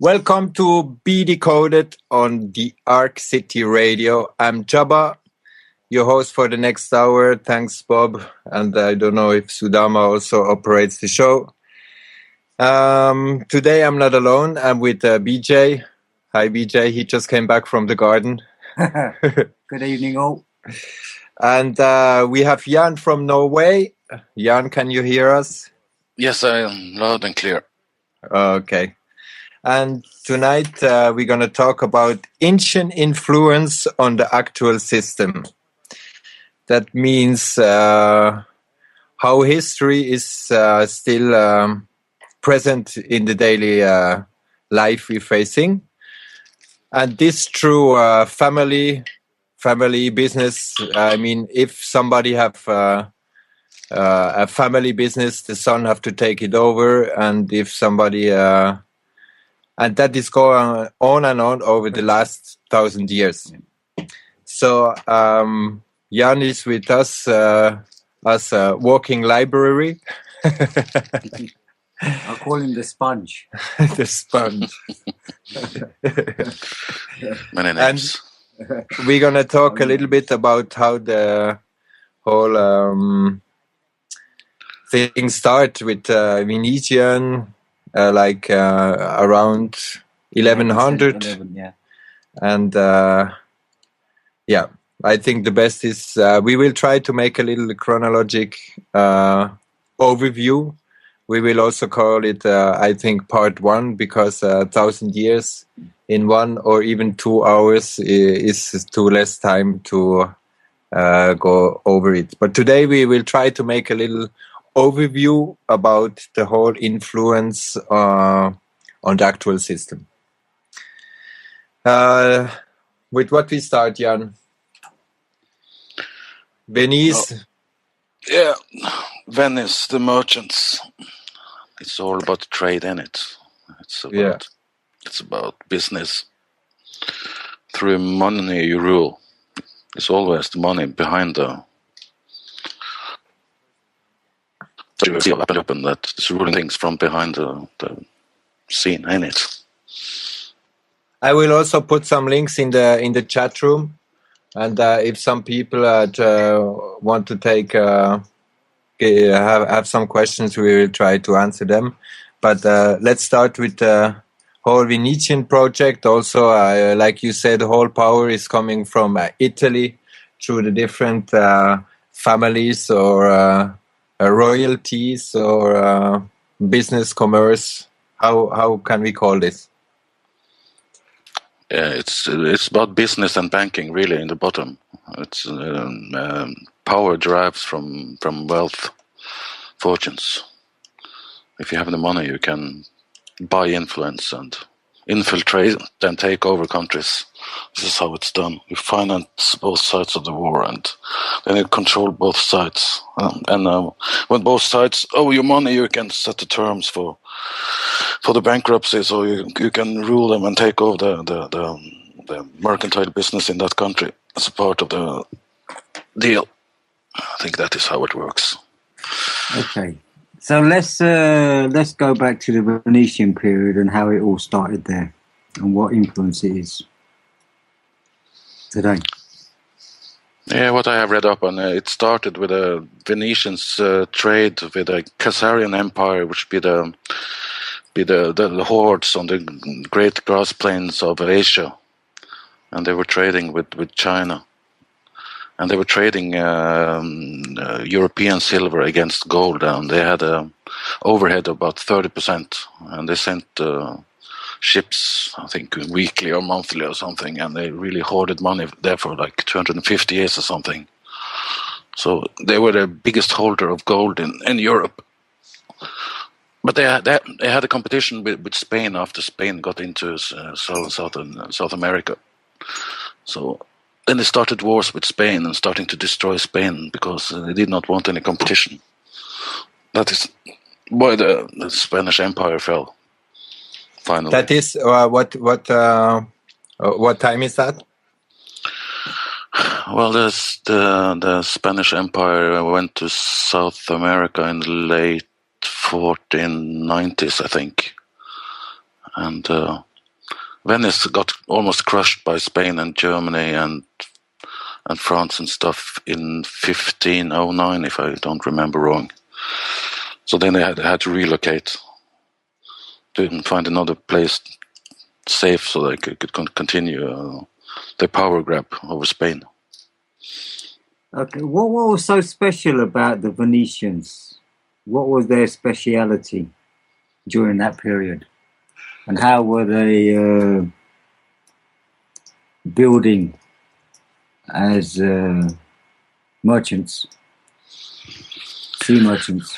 Welcome to BDcode on the Arc City Radio. I'm Jabba, your host for the next hour. Thanks, Bob. And I don't know if Sudama also operates the show. Today I'm not alone. I'm with BJ. Hi, BJ. He just came back from the garden. Good evening, all. And we have Jan from Norway. Jan, can you hear us? Yes, I am loud and clear. Okay. And tonight we're going to talk about ancient influence on the actual system. That means how history is still present in the daily life we're facing. And this through family business. I mean, if somebody have a family business, the son have to take it over. And if somebody... and that is going on and on over the last 1,000 years. So Jan is with us as a walking library. I call him the sponge. The sponge. Many names. And we're going to talk a little bit about how the whole thing start with Venetian, around 1100. 11, yeah. And I think the best is we will try to make a little chronologic overview. We will also call it, I think, part 1, because 1,000 years in 1 or even 2 hours is too less time to go over it. But today we will try to make a little overview about the whole influence on the actual system. With what we start, Jan? Venice. Yeah, Venice, the merchants. It's all about trade in it. It's about business. Through money you rule. It's always the money behind the weapon that is ruling things from behind the scene in it. I will also put some links in the chat room, and if some people want to take have some questions, we will try to answer them. But let's start with the whole Venetian project. Also, like you said, the whole power is coming from Italy through the different families or royalties or business commerce. How can we call this? Yeah, it's about business and banking really in the bottom. It's power derives from wealth, fortunes. If you have the money, you can buy influence and infiltrate and take over countries. This is how it's done. You finance both sides of the war, and then you control both sides. When both sides owe you money, you can set the terms for the bankruptcy, so you can rule them and take over the mercantile business in that country as a part of the deal. I think that is how it works. Okay, so let's go back to the Venetian period and how it all started there, and what influence it is today. Yeah, what I have read up on, it started with the Venetians' trade with the Khazarian Empire, which be the hordes on the great grass plains of Asia, and they were trading with China, and they were trading European silver against gold, and they had a overhead of about 30%, and they sent ships, I think weekly or monthly or something, and they really hoarded money there for like 250 years or something. So they were the biggest holder of gold in Europe. But they had a competition with Spain after Spain got into South America. So then they started wars with Spain and starting to destroy Spain because they did not want any competition. That is why the Spanish Empire fell. Finally. That is what time is that? Well, the Spanish Empire went to South America in the late 1490s, I think. And Venice got almost crushed by Spain and Germany and France and stuff in 1509, if I don't remember wrong. So then they had to relocate to find another place safe so they could continue their power grab over Spain. Okay, what was so special about the Venetians? What was their speciality during that period? And how were they building as merchants, sea merchants?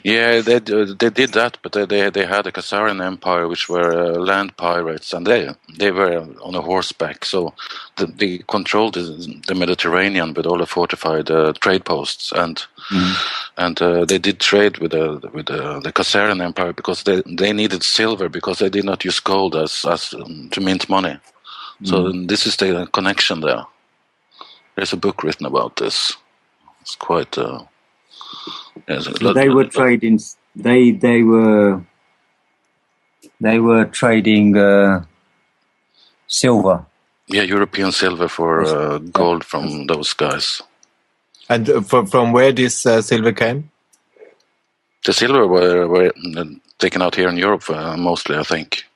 Yeah, they did that, but they had a Khazarian empire, which were land pirates, and they were on a horseback. So they controlled the Mediterranean with all the fortified trade posts, and they did trade with the Khazarian empire because they needed silver because they did not use gold as to mint money. So this is the connection there. There's a book written about this. It's quite. They were trading. They were trading silver. Yeah, European silver for gold from those guys. And from where this silver came? The silver were taken out here in Europe mostly, I think.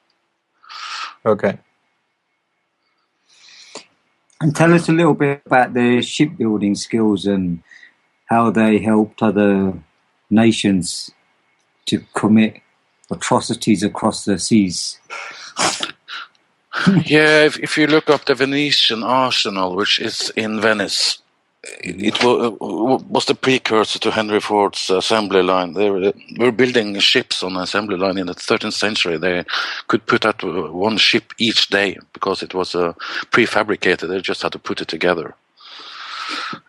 Okay. And tell us a little bit about their shipbuilding skills and how they helped other nations to commit atrocities across the seas. Yeah, if you look up the Venetian arsenal, which is in Venice, it was the precursor to Henry Ford's assembly line. They were building ships on the assembly line in the 13th century. They could put out one ship each day because it was prefabricated. They just had to put it together.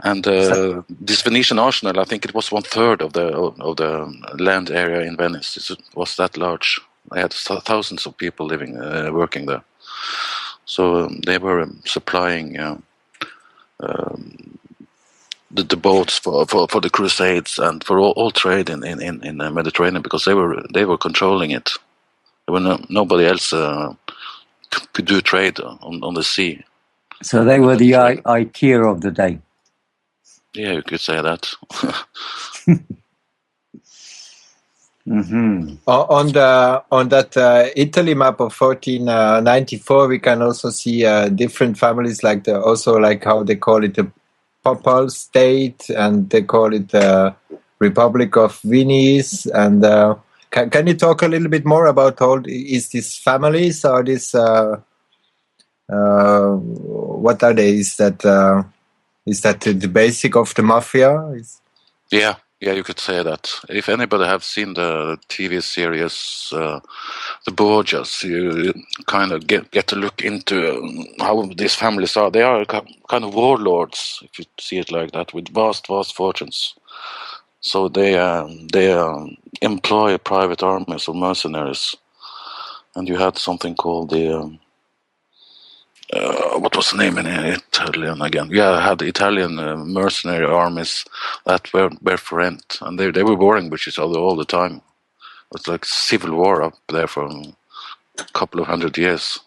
And this Venetian arsenal, I think it was 1/3 of the land area in Venice. It was that large. They had thousands of people living, working there. So they were supplying the boats for the Crusades and for all trade in the Mediterranean because they were controlling it. There were nobody else could do trade on the sea. So they were the IKEA of the day. Yeah, you could say that. On that Italy map of 1494, we can also see different families, like how they call it the Papal State, and they call it the Republic of Venice. And can you talk a little bit more about is these families or this? What are they? Is that the basic of the mafia? Yeah, you could say that. If anybody have seen the TV series The Borgias, you kind of get to look into how these families are. They are kind of warlords, if you see it like that, with vast fortunes. So they employ private armies of mercenaries, and you had something called the. What was the name in Italian again? Yeah, I had Italian mercenary armies that were for rent, and they were warring with each other all the time. It was like civil war up there for a couple of 100 years.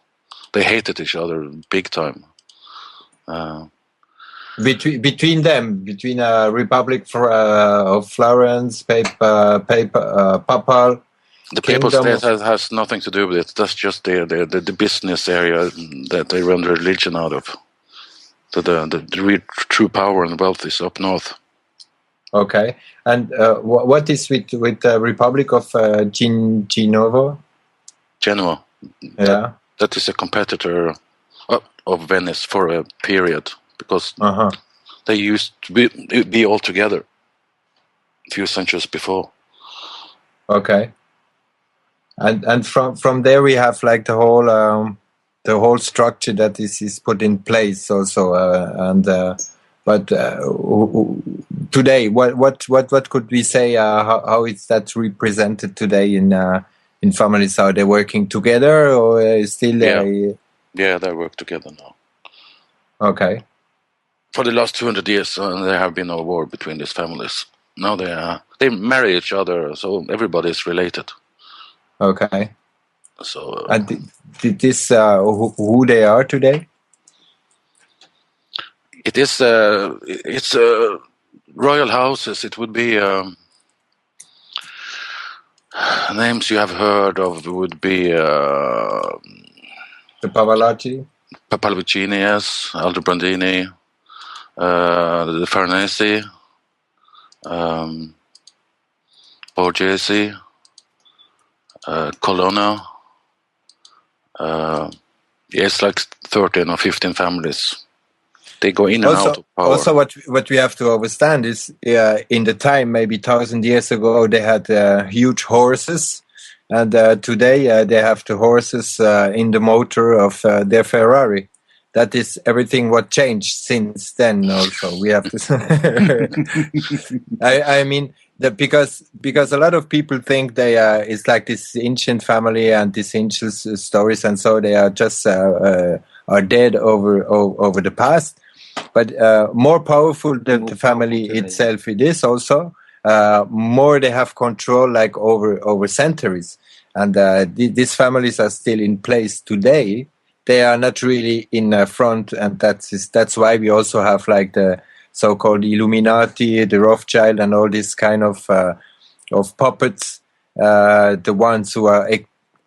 They hated each other big time. Between Republic of Florence, Papal. The papal state has nothing to do with it. That's just the business area that they run religion out of. The real true power and wealth is up north. Okay, and what is with the Republic of Genoa? Genoa. Yeah, that is a competitor of Venice for a period because they used to be all together a few centuries before. Okay. And from there we have like the whole structure that is put in place also, but today what could we say? How is that represented today in families? Are they working together or still? Yeah, they work together now. Okay. For the last 200 years, there have been no war between these families. Now they marry each other, so everybody is related. Okay. So And this who they are today? it is it's royal houses. It would be names you have heard of would be The Pavalacci? Pallavicini, yes, Aldobrandini, the Farnese, Borghese, Colonna. It's like 13 or 15 families. They go in and out of power. Also, what we have to understand is, in the time, maybe 1,000 years ago, they had huge horses, and today they have the horses in the motor of their Ferrari. That is everything what changed since then. Also, we have to. I mean, because a lot of people think they it's like this ancient family and these ancient stories, and so they are just are dead over the past. But more powerful than the family itself, it is also more they have control, like over centuries, and these families are still in place today. They are not really in front, and that's why we also have like the so-called Illuminati, the Rothschild, and all this kind of puppets, the ones who are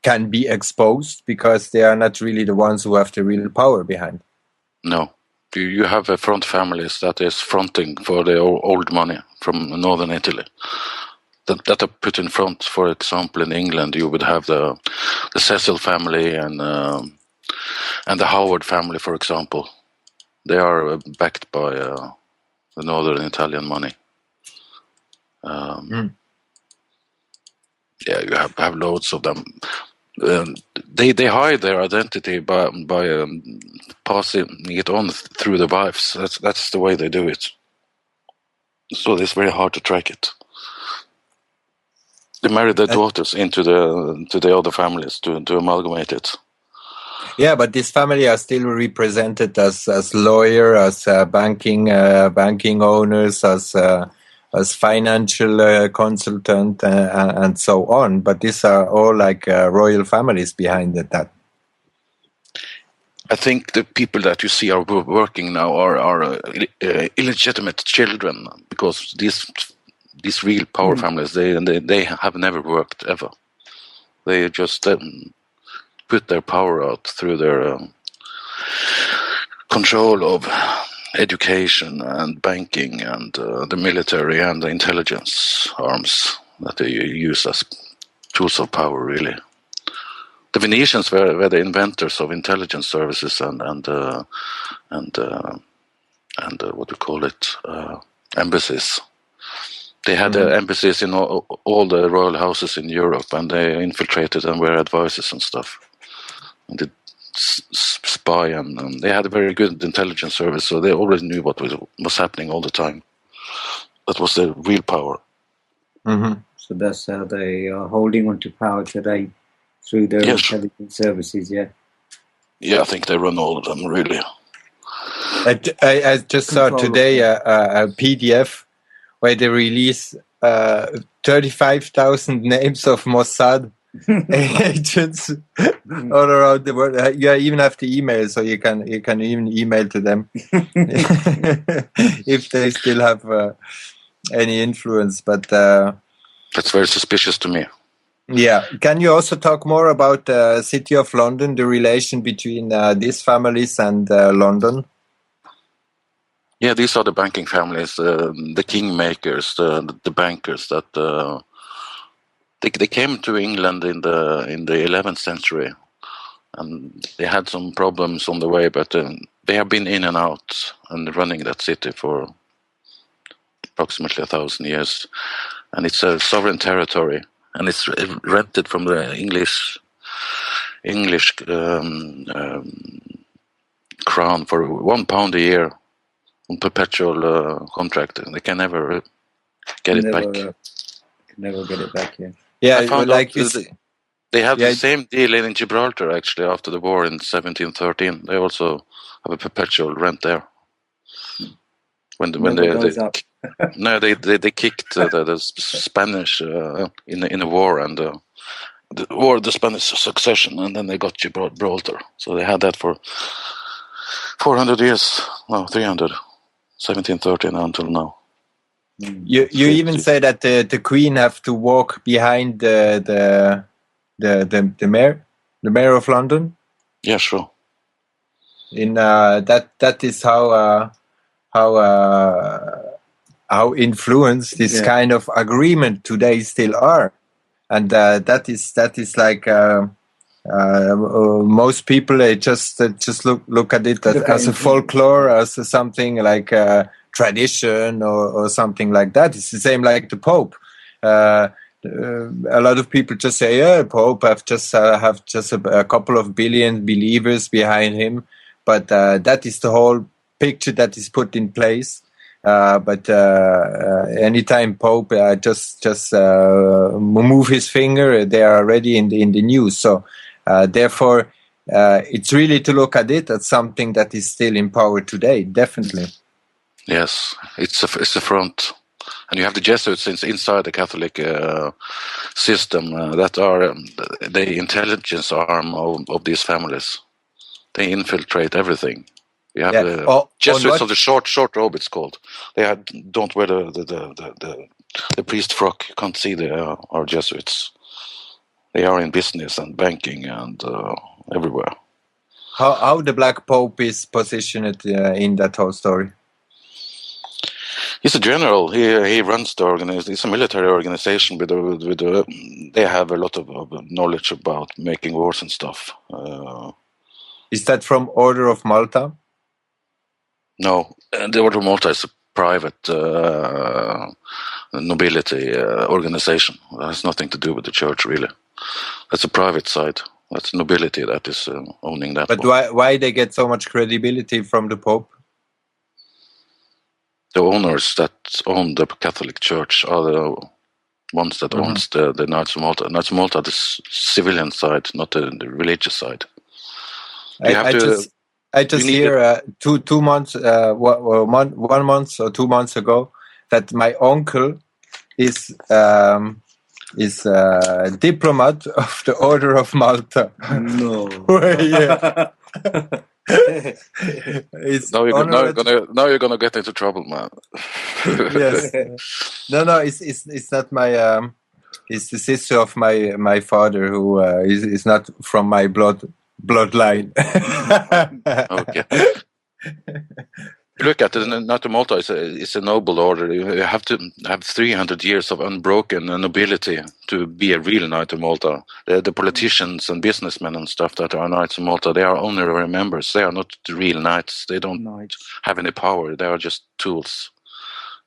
can be exposed because they are not really the ones who have the real power behind. No. You have front families that is fronting for the old money from northern Italy. That are put in front. For example, in England, you would have the Cecil family and the Howard family, for example. They are backed by the northern Italian money. Yeah, you have loads of them. They hide their identity by passing it on through the wives. That's the way they do it. So it's very hard to track it. They marry their daughters into the other families to amalgamate it. Yeah, but this family are still represented as lawyer, as banking owners, as financial consultant, and so on. But these are all like royal families behind that. I think the people that you see are working now are illegitimate children, because these real power families, they have never worked ever. They just put their power out through their control of education and banking and the military and the intelligence arms that they use as tools of power, really. The Venetians were the inventors of intelligence services and what we call it, embassies. They had embassies in all the royal houses in Europe, and they infiltrated and were advisors and stuff. And did spy, and they had a very good intelligence service, so they always knew what was happening all the time. That was the real power. Mm-hmm. So that's how they are holding on to power today, through their intelligence services, yeah? Yeah, I think they run all of them, really. I just saw today a PDF where they release 35,000 names of Mossad agents all around the world. You even have the email, so you can even email to them if they still have any influence. But that's very suspicious to me. Yeah. Can you also talk more about the city of London, the relation between these families and London? Yeah, these are the banking families, the kingmakers, the bankers that they came to England in the 11th century, and they had some problems on the way, but they have been in and out and running that city for approximately 1,000 years, and it's a sovereign territory. And it's rented from the English crown for £1 a year on perpetual contract. They can never get it back. Never get it back. Yeah. Yeah, I found like they have the same deal in Gibraltar actually after the war in 1713. They also have a perpetual rent there. When they kicked the Spanish in a war, and the Spanish succession, and then they got Gibraltar. So they had that for 400 years, no, 300, 1713 until now. You even say that the Queen have to walk behind the mayor of London. Yeah, sure. In that is how influenced this kind of agreement today still are, and that is like most people they just look at it as a folklore, as something like tradition or something like that. It's the same like the Pope. A lot of people just say, "Yeah, Pope have just a couple of billion believers behind him," but that is the whole picture that is put in place. But anytime Pope just move his finger, they are already in the news. So therefore, it's really to look at it as something that is still in power today. Definitely. Yes, it's a front, and you have the Jesuits inside the Catholic system that are the intelligence arm of these families. They infiltrate everything. You have the Jesuits of the short robe. It's called. They don't wear the priest frock. You can't see they are Jesuits. They are in business and banking and everywhere. How the Black Pope is positioned in that whole story? He's a general. He runs the organization. It's a military organization they have a lot of knowledge about making wars and stuff. Is that from Order of Malta? No, the Order of Malta is a private nobility organization. It has nothing to do with the church, really. That's a private side. That's nobility that is owning that. But why they get so much credibility from the Pope? The owners that own the Catholic Church are the ones that owns the Knights of Malta. Knights of Malta, the civilian side, not the religious side. I just hear 2 months, 1 month or 2 months ago, that my uncle is diplomat of the Order of Malta. No. Yeah. Now you're gonna get into trouble, man. Yes. No. It's not my. It's the sister of my father who is not from my bloodline. Okay. Look at the Knight of Malta. It's a noble order. You have to have 300 years of unbroken nobility to be a real Knight of Malta. The politicians and businessmen and stuff that are Knights of Malta, they are honorary members. They are not the real knights. They don't have any power. They are just tools.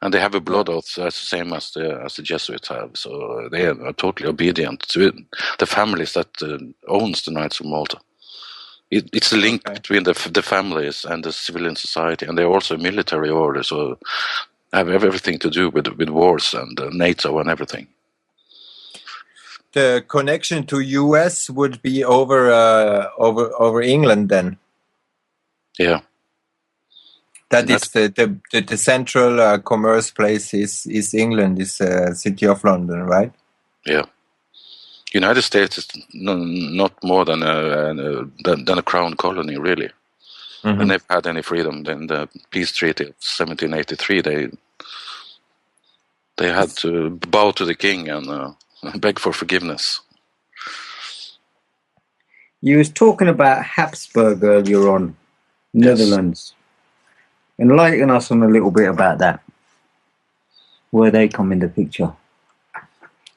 And they have a blood oath that's the same as the Jesuits have. So they are totally obedient to the families that owns the Knights of Malta. It's a link between the families and the civilian society, and they're also a military order, so have everything to do with wars and NATO and everything. The connection to US would be over England then. Yeah, that is the central commerce place is England, is City of London, right? Yeah. United States is not more than a crown colony, really. Mm-hmm. And they've had any freedom. Then the peace treaty of 1783, they had to bow to the king and beg for forgiveness. You was talking about Habsburg earlier on, Netherlands. Yes. Enlighten us on a little bit about that. Where they come in the picture.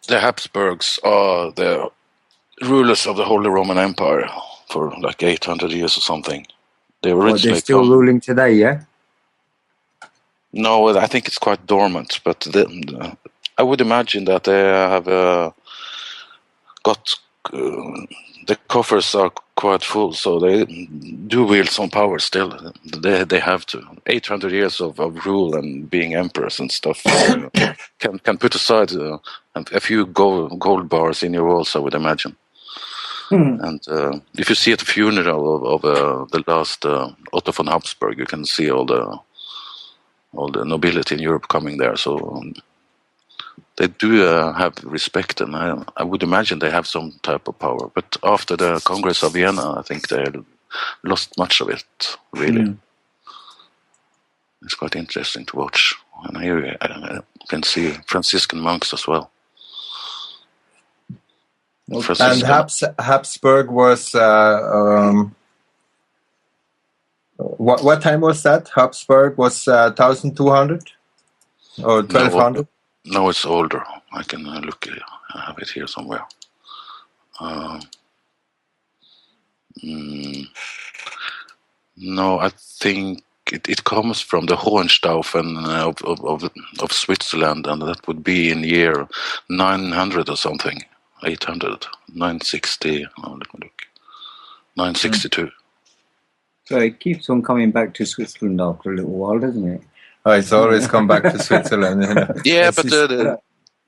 The Habsburgs are the rulers of the Holy Roman Empire for like 800 years or something. They're still ruling today, yeah? No, I think it's quite dormant, but I would imagine that they have got the coffers are quite full, so they do wield some power still. They have to. 800 years of rule and being emperors and stuff can put aside a few gold bars in your walls, I would imagine. And if you see at the funeral of the last Otto von Habsburg, you can see all the nobility in Europe coming there. So they do have respect, and I would imagine they have some type of power. But after the Congress of Vienna, I think they lost much of it, really. It's quite interesting to watch. And here I can see Franciscan monks as well. And Habsburg was... what time was that? Habsburg was 1200 or 1200? No, it's older. I can look. I have it here somewhere. No, I think it comes from the Hohenstaufen of Switzerland, and that would be in year 900 or something. 800, 960. Oh, let me look. 962. So it keeps on coming back to Switzerland after a little while, doesn't it? Oh, it's always come back to Switzerland. Yeah, but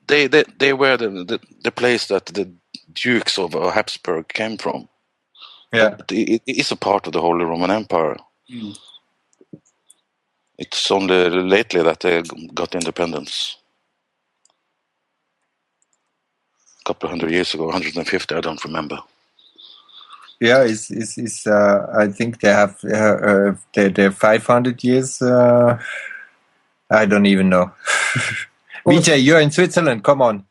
they were the place that the Dukes of Habsburg came from. Yeah, but it is a part of the Holy Roman Empire. It's only lately that they got independence. A couple of 100 years ago, 150, I don't remember. Yeah, I think they have they're 500 years. I don't even know. Vijay, you're in Switzerland. Come on.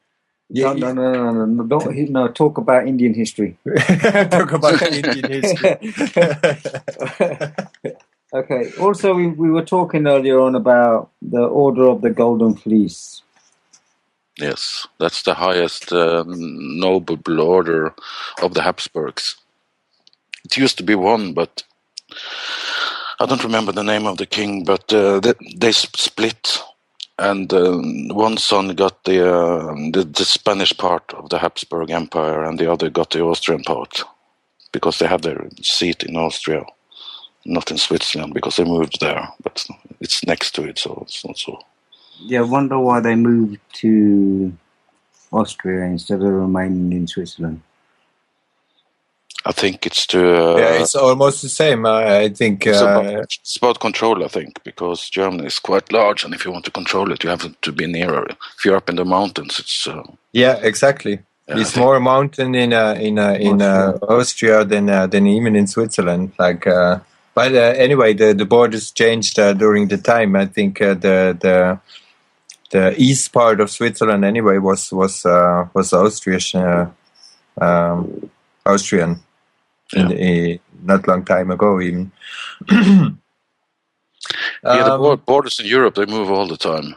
No. Don't talk about Indian history. Talk about Indian history. Okay. Also, we were talking earlier on about the Order of the Golden Fleece. Yes, that's the highest noble order of the Habsburgs. It used to be one, but I don't remember the name of the king, but they split, and one son got the Spanish part of the Habsburg Empire, and the other got the Austrian part, because they have their seat in Austria, not in Switzerland, because they moved there, but it's next to it, so it's not so. Yeah, I wonder why they moved to Austria instead of remaining in Switzerland. I think it's it's almost the same. I think it's about control. I think because Germany is quite large, and if you want to control it, you have to be nearer. If you're up in the mountains, it's yeah, exactly. It's more mountain in Austria than even in Switzerland. Like, but anyway, the borders changed during the time. I think the east part of Switzerland anyway was Austrian. Not long time ago, even. The borders in Europe, they move all the time.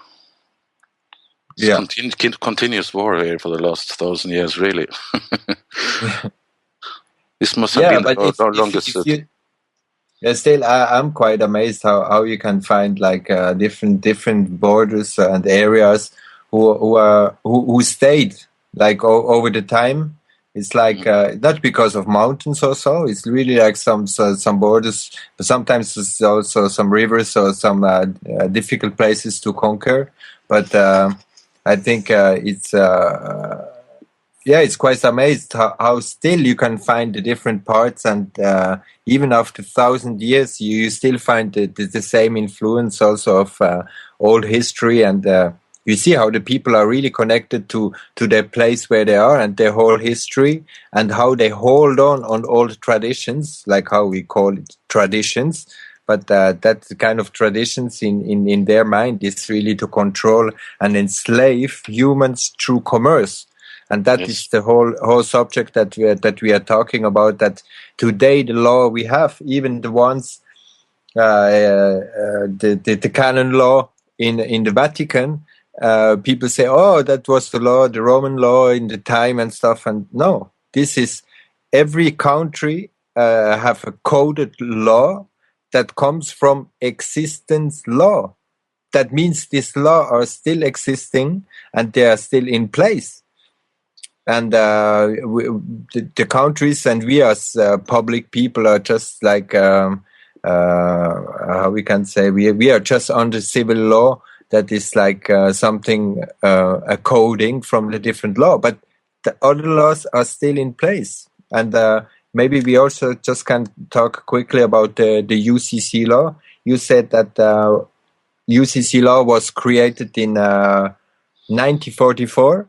It's continuous war here for the last 1,000 years, really. This must have been the longest. Still, I'm quite amazed how you can find like different borders and areas who stayed like over the time. It's like not because of mountains or so. It's really like some borders, but sometimes it's also some rivers or some difficult places to conquer. But I think it's quite amazed how still you can find the different parts, and even after 1,000 years, you still find the same influence also of old history, and you see how the people are really connected to their place where they are and their whole history, and how they hold on old traditions, like how we call it traditions. But that kind of traditions in their mind is really to control and enslave humans through commerce. And that is the whole subject that we are talking about. That today the law we have, even the ones, the canon law in the Vatican, people say, "Oh, that was the law, the Roman law in the time and stuff." And no, this is every country have a coded law that comes from existence law. That means this law are still existing and they are still in place. And the countries and we as public people are just like, how we can say, we are just under civil law that is like something, a coding from the different law. But the other laws are still in place. And maybe we also just can talk quickly about the UCC law. You said that UCC law was created in 1944?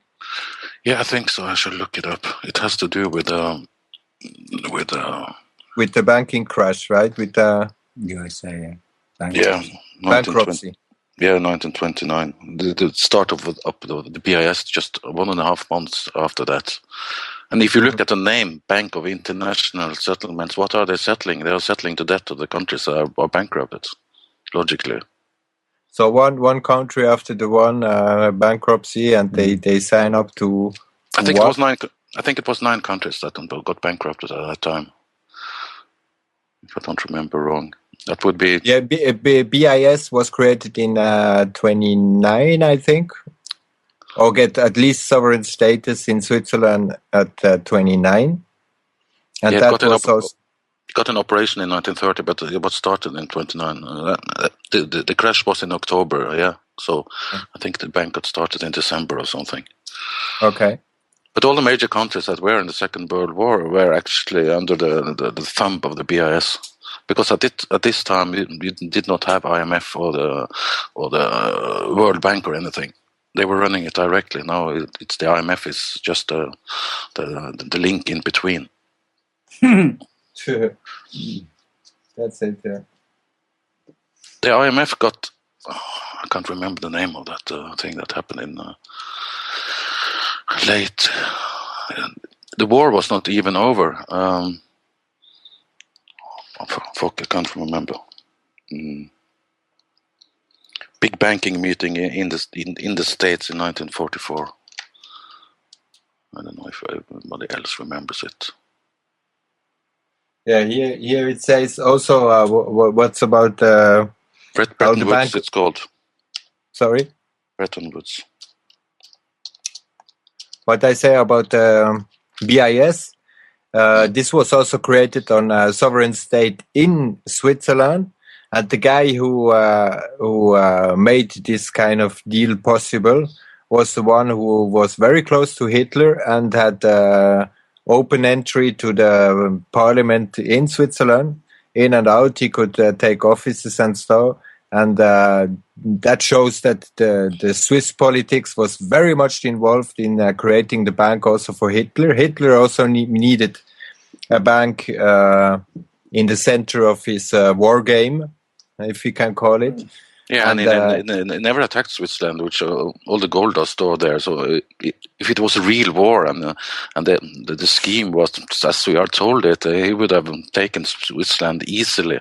Yeah, I think so. I should look it up. It has to do with With the banking crash, right? With the USA. yeah, bankruptcy. Yeah, 1929. The start of the BIS just 1.5 months after that. And if you look at the name, Bank of International Settlements, what are they settling? They are settling the debt of the countries that are bankrupted, logically. So one country after the one bankruptcy, and they sign up to. I think what? it was 9 countries that got bankrupted at that time. If I don't remember wrong, that would be BIS was created in 29, I think, or get at least sovereign status in Switzerland at 29, and that was also. Got an operation in 1930, but it was started in 29. The crash was in October, yeah. So I think the bank got started in December or something. Okay. But all the major countries that were in the Second World War were actually under the thumb of the BIS, because at this time you did not have IMF or the World Bank or anything. They were running it directly. Now it's the IMF is just the link in between. That's it. Yeah. The IMF got. I can't remember the name of that thing that happened in late. The war was not even over. Fuck, I can't remember. Big banking meeting in the States in 1944. I don't know if anybody else remembers it. Yeah, here it says also what's about Bretton Woods. It's called. Sorry, Bretton Woods. What I say about BIS, this was also created on a sovereign state in Switzerland, and the guy who made this kind of deal possible was the one who was very close to Hitler and had open entry to the parliament in Switzerland, in and out. He could take offices and stuff. And that shows that the Swiss politics was very much involved in creating the bank also for Hitler. Hitler also needed a bank in the center of his war game, if you can call it. Yeah, and it never attacked Switzerland, which all the gold are stored there. So if it was a real war and the scheme was as we are told it, he would have taken Switzerland easily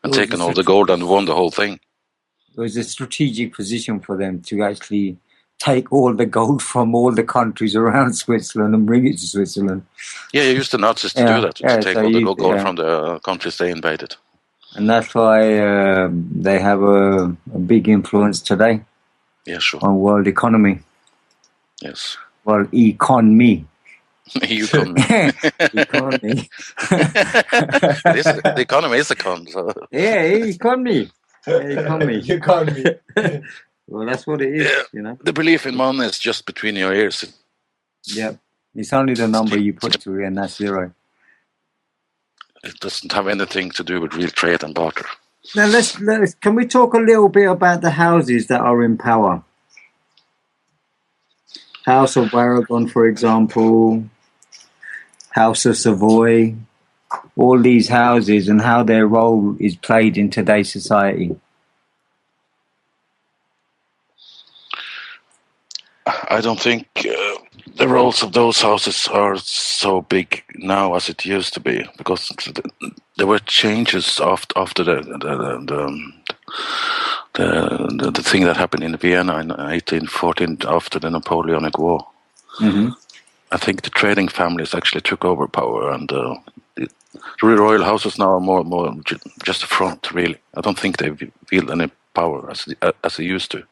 and taken all the gold and won the whole thing. It was a strategic position for them to actually take all the gold from all the countries around Switzerland and bring it to Switzerland. Yeah, you used the Nazis to do that, to take all the gold from the countries they invaded. And that's why they have a big influence today. Yeah, sure. On world economy. Yes. World economy. Economy. Economy. The economy is a con. So. Yeah, economy. Economy. Economy. Well, that's what it is, you know. The belief in money is just between your ears. Yeah. It's only the number you put to it, and that's zero. It doesn't have anything to do with real trade and barter. Now, can we talk a little bit about the houses that are in power? House of Aragon, for example, House of Savoy, all these houses and how their role is played in today's society. I don't think the roles of those houses are so big now as it used to be, because there were changes after the thing that happened in Vienna in 1814 after the Napoleonic War. Mm-hmm. I think the trading families actually took over power, and the royal houses now are more just a front, really. I don't think they wield any power as they used to.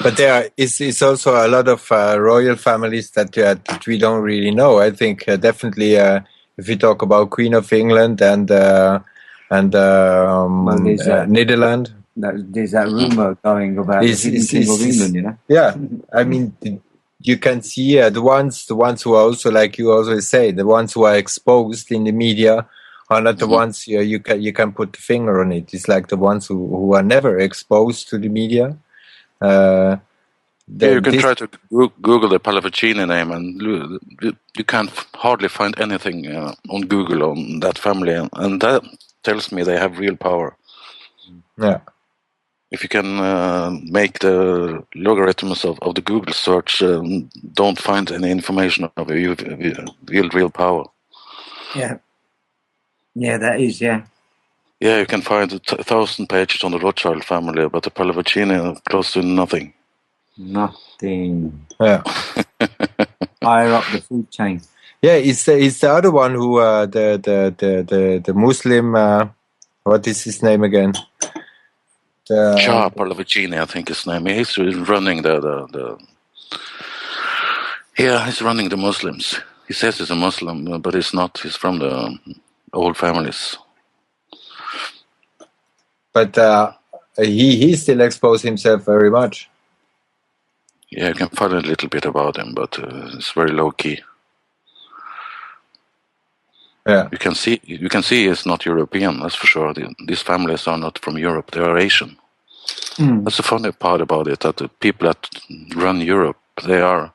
But there is also a lot of royal families that we don't really know. I think definitely if we talk about Queen of England and Netherlands. There's that rumor going about the King of England, you know? Yeah, I mean, you can see the ones who are also, like you always say, the ones who are exposed in the media are not the ones you can put the finger on it. It's like the ones who are never exposed to the media. You can try to Google the Pallavicini name, and you can't hardly find anything on Google on that family, and that tells me they have real power. Yeah. If you can make the logarithms of the Google search, don't find any information of real power. Yeah. Yeah, that is, yeah. Yeah, you can find 1,000 pages on the Rothschild family, but the Pallavicini close to nothing. Nothing. Yeah. Higher up the food chain. Yeah, it's the other one who the Muslim. What is his name again? Shah Pallavicini, I think his name. He's running he's running the Muslims. He says he's a Muslim, but he's not. He's from the old families. But he still exposed himself very much. Yeah, you can find a little bit about him, but it's very low key. Yeah, you can see he's not European. That's for sure. These families are not from Europe; they are Asian. That's the funny part about it. That the people that run Europe, they are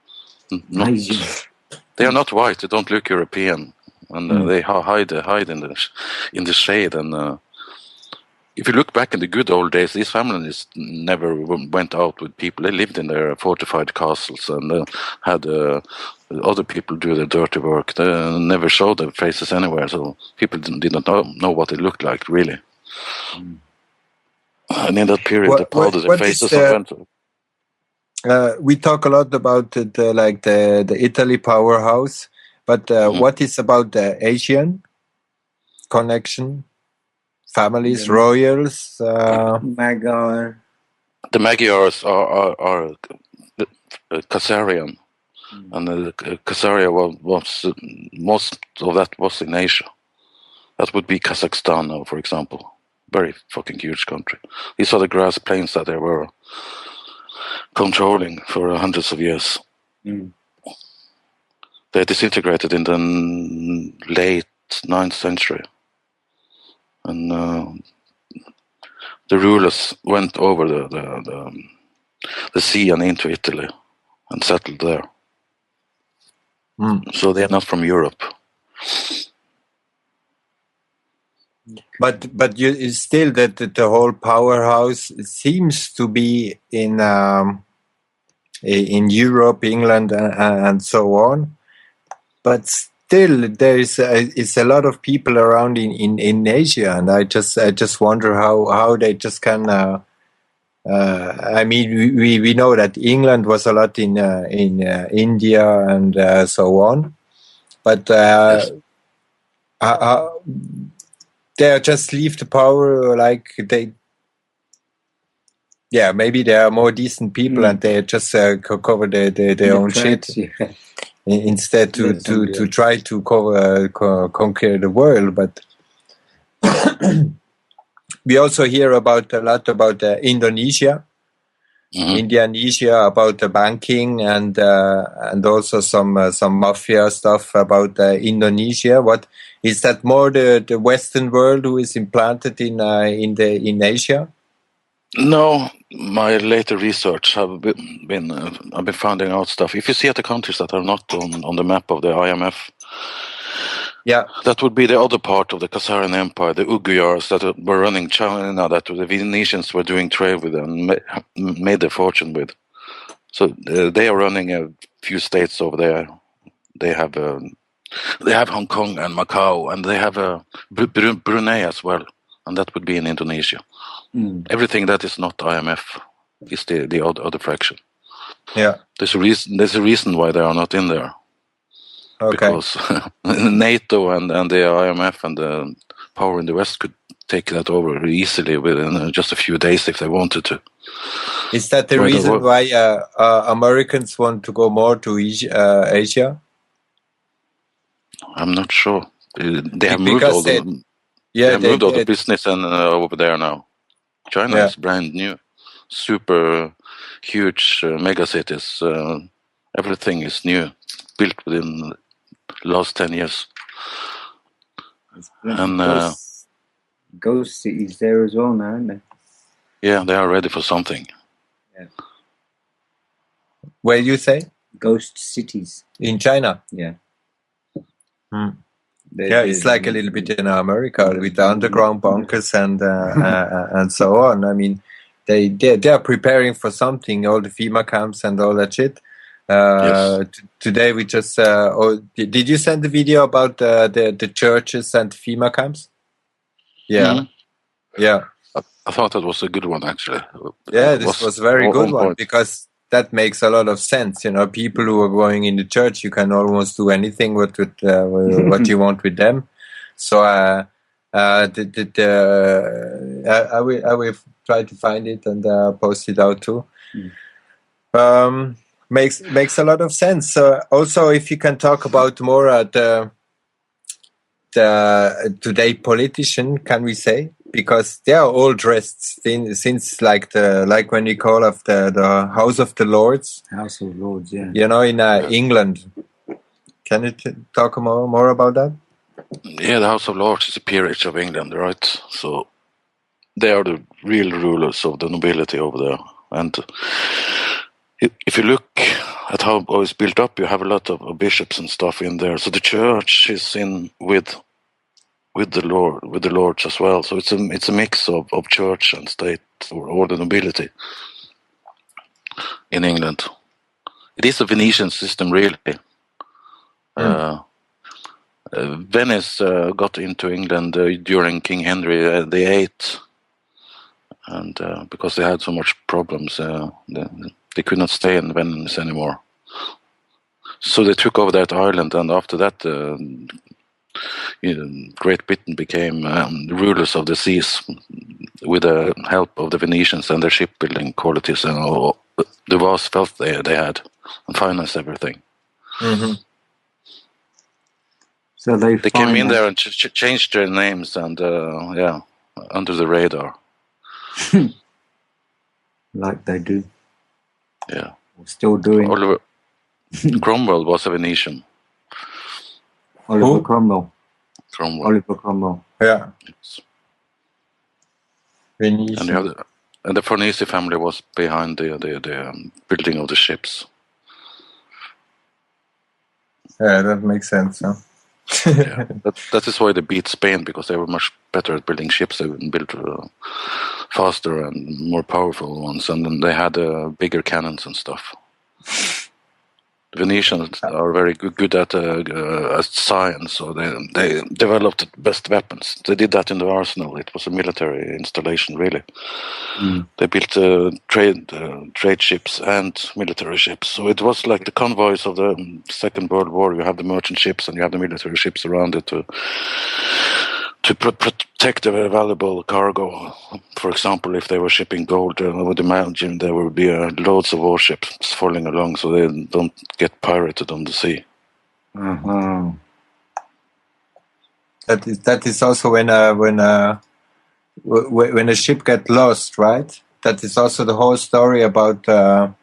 not. Asian. They are not white. They don't look European, and they hide in the shade. And if you look back in the good old days, these families never went out with people. They lived in their fortified castles and had other people do the dirty work. They never showed their faces anywhere, so people did not know what they looked like, really. And in that period, they powdered their faces and went. We talk a lot about the Italy powerhouse, but what is about the Asian connection? Families, royals. Magyar. The Magyars are Khazarian, and Khazaria was most of that was in Asia. That would be Kazakhstan now, for example. Very fucking huge country. These are the grass plains that they were controlling for hundreds of years. They disintegrated in the late 9th century. And the rulers went over the sea and into Italy and settled there. So they're not from Europe. But you still that the whole powerhouse seems to be in Europe, England, and so on. But still, there is a lot of people around in Asia, and I just wonder how they just can. I mean, we know that England was a lot in India and so on, but Yes. they just leave the power like they. Yeah, maybe they are more decent people and they just cover their own shit. Yeah. Instead to try to conquer the world. But we also hear a lot about Indonesia, Indonesia, about the banking and also some mafia stuff about Indonesia. What is that? More the Western world who is implanted in Asia? No, my later research have been I've been finding out stuff. If you see at the countries that are not on the map of the IMF, that would be the other part of the Khazarian Empire, the Uyghurs that were running China, that the Venetians were doing trade with and made their fortune with. So they are running a few states over there. They have Hong Kong and Macau, and they have Brunei as well, and that would be in Indonesia. Everything that is not IMF is the other fraction. Yeah, there's a reason why they are not in there. Okay. Because NATO and the IMF and the power in the West could take that over easily within just a few days if they wanted to. Is that the reason why Americans want to go more to Asia? I'm not sure. They have moved all the business and over there now. China is brand new, super huge mega cities. Everything is new, built within the last 10 years. And ghost cities there as well now, aren't they? Yeah, they are ready for something. Yeah. Where you say? Ghost cities. In China. Yeah. Yeah, it's like a little bit in America with the underground bunkers and so on. I mean, they are preparing for something. All the FEMA camps and all that shit. Yes. Today we just. Did you send the video about the churches and FEMA camps? Yeah, yeah. I thought that was a good one, actually. Yeah, this was a very good one point. because that makes a lot of sense. You know, people who are going in the church, you can almost do anything with what you want with them. So I will try to find it and post it out too. Makes a lot of sense. Also, if you can talk about more the today politician, can we say? Because they are all dressed since like when you call of the House of the Lords. House of Lords, yeah. You know, in England. Can you talk more about that? Yeah, the House of Lords is a peerage of England, right? So they are the real rulers of the nobility over there. And if you look at how it's built up, you have a lot of bishops and stuff in there. So the church is in with the lords as well. So it's a mix of church and state or the nobility in England. It is a Venetian system, really. Venice got into England during King Henry VIII, and because they had so much problems, they could not stay in Venice anymore. So they took over that island, and after that, Great Britain became rulers of the seas with the help of the Venetians and their shipbuilding qualities and all the vast wealth they had and financed everything. Mm-hmm. So they came in there and changed their names and under the radar. Like they do. Yeah. Still doing. Oliver Cromwell was a Venetian. Oliver Cromwell. Oliver Cromwell. Yeah. Yes. Venetian. And you have the Farnese family was behind the building of the ships. Yeah, that makes sense. Huh? Yeah, that is why they beat Spain, because they were much better at building ships. They built faster and more powerful ones, and then they had bigger cannons and stuff. The Venetians are very good at science, so they developed the best weapons. They did that in the arsenal. It was a military installation, really. They built trade ships and military ships. So it was like the convoys of the Second World War. You have the merchant ships and you have the military ships around it to protect the valuable cargo. For example, if they were shipping gold, I would imagine there would be loads of warships following along so they don't get pirated on the sea. Uh-huh. That is also when a ship get lost, right? That is also the whole story about. And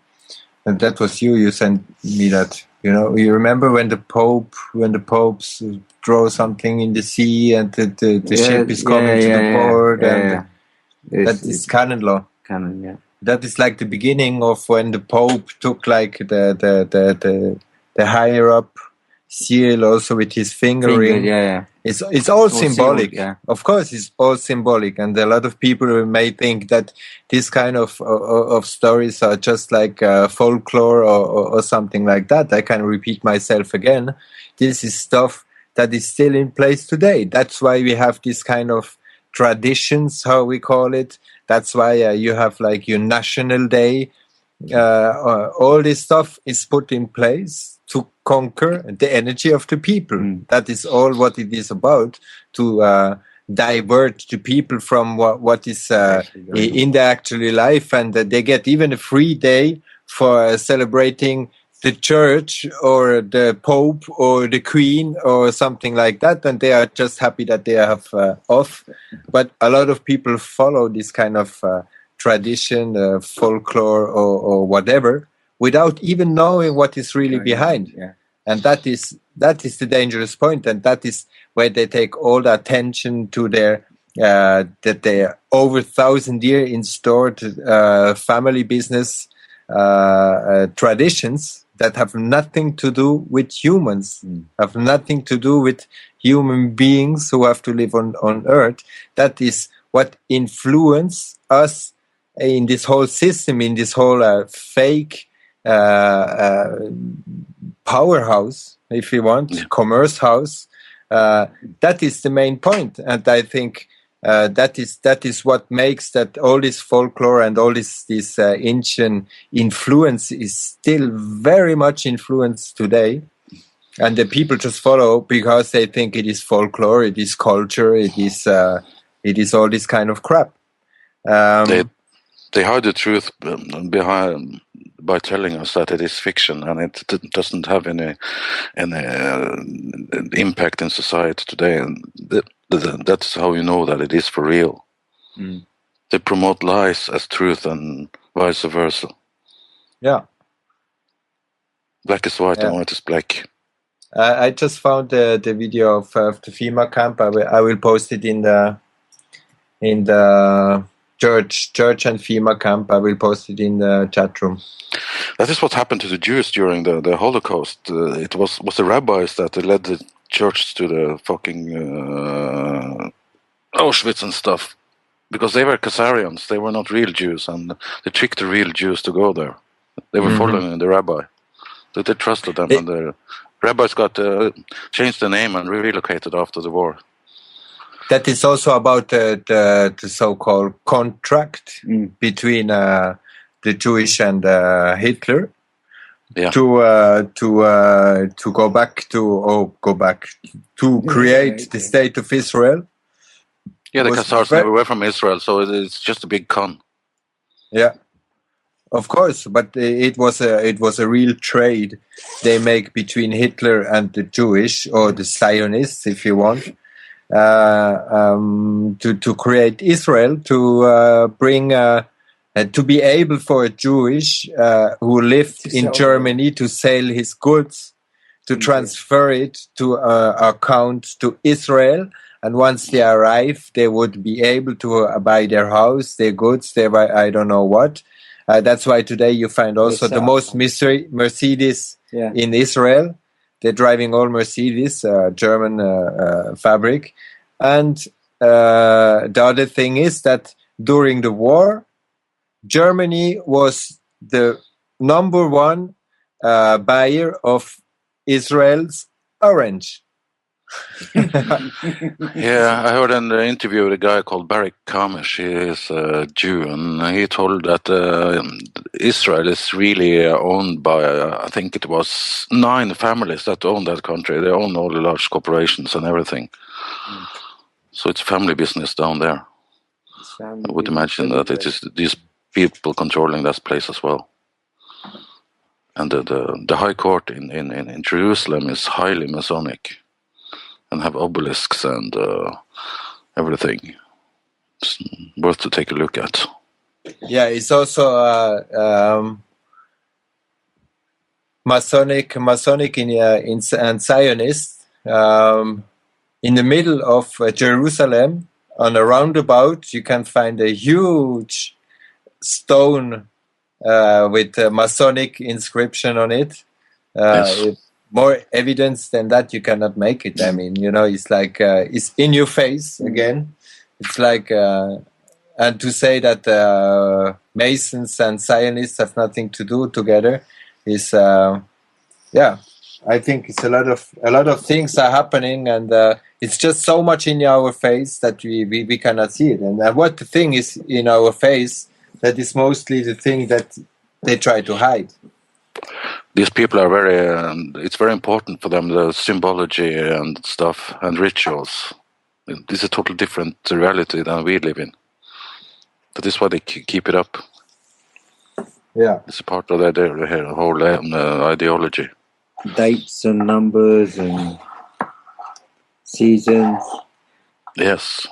that was you sent me that. You know, you remember when the popes throw something in the sea and the ship is coming to the port, and that is canon law. Canon, yeah. That is like the beginning of when the Pope took like the higher up seal also with his finger ring. Yeah. It's all symbolic. Sealed, yeah. Of course, it's all symbolic, and a lot of people may think that this kind of stories are just like folklore or something like that. I can repeat myself again. This is stuff that is still in place today. That's why we have this kind of traditions, how we call it. That's why you have like your National Day. All this stuff is put in place to conquer the energy of the people. That is all what it is about, to divert the people from what is in the actual life, and they get even a free day for celebrating the church or the Pope or the Queen or something like that, and they are just happy that they have off. But a lot of people follow this kind of tradition, folklore or whatever, without even knowing what is really behind. Yeah. And that is the dangerous point, and that is where they take all the attention to their that they over 1,000 year installed family business traditions that have nothing to do with humans, have nothing to do with human beings who have to live on Earth. That is what influence us in this whole system, in this whole fake powerhouse, if you want, commerce house. That is the main point, and I think that is what makes that all this folklore and all this ancient influence is still very much influenced today, and the people just follow because they think it is folklore, it is culture, it is all this kind of crap. They hide the truth behind by telling us that it is fiction and it doesn't have any impact in society today, and that's how you know that it is for real. They promote lies as truth and vice versa. Yeah, black is white and white is black. I just found the video of the FEMA camp. I will post it in the church and FEMA camp. I will post it in the chat room. That is what happened to the Jews during the Holocaust. It was the rabbis that led the church to the fucking Auschwitz and stuff, because they were Khazarians. They were not real Jews, and they tricked the real Jews to go there. They were following the rabbi. They trusted them, and the rabbis got changed the name and relocated after the war. That is also about the so-called contract between the Jewish and Hitler to create the state of Israel. Yeah, the Khazars never were from Israel, so it's just a big con. Yeah, of course, but it was a real trade they make between Hitler and the Jewish, or the Zionists, if you want. To create Israel, to bring to be able for a Jewish who lived in Germany to sell his goods, to transfer it to account to Israel, and once they arrive, they would be able to buy their house, their goods, their I don't know what. That's why today you find also the most Mercedes in Israel. They're driving all Mercedes, German fabric. And the other thing is that during the war, Germany was the number one buyer of Israel's orange. Yeah, I heard an interview with a guy called Barak Kamish. He is a Jew, and he told that Israel is really owned by, I think it was 9 families that own that country. They own all the large corporations and everything. So it's family business down there. I would imagine that it is these people controlling that place as well. And the High Court in Jerusalem is highly Masonic, and have obelisks and everything. It's worth to take a look at. Yeah, it's also Masonic and Zionist. In the middle of Jerusalem, on a roundabout, you can find a huge stone with a Masonic inscription on it. More evidence than that, you cannot make it. I mean, it's like it's in your face again. It's like, and to say that Masons and Zionists have nothing to do together is, I think it's a lot of things are happening, and it's just so much in our face that we cannot see it. And what the thing is in our face, that is mostly the thing that they try to hide. These people are it's very important for them, the symbology and stuff and rituals. This is a totally different reality than we live in. That is why they keep it up. Yeah. It's a part of their whole ideology. Dates and numbers and seasons. Yes.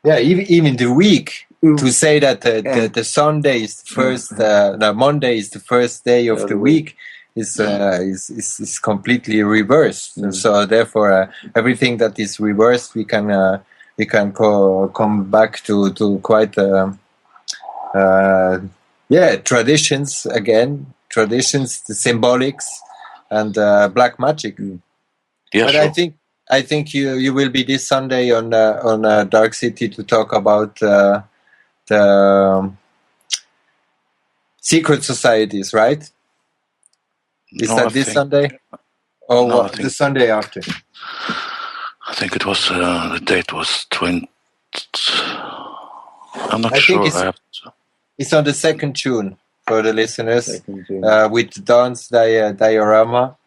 Yeah, even the week. To say that the Sunday is the first, the Monday is the first day of the week is completely reversed. And so therefore, everything that is reversed, we can come back to quite Yeah, traditions again, traditions, the symbolics, and black magic. Yeah, But sure. I think you will be this Sunday on Dark City to talk about the secret societies, right? Is No, that this Sunday or No, I the think Sunday after? it was the date was 20. I'm not I think sure. it's on the 2nd June for the listeners 2nd June. with Don's diorama.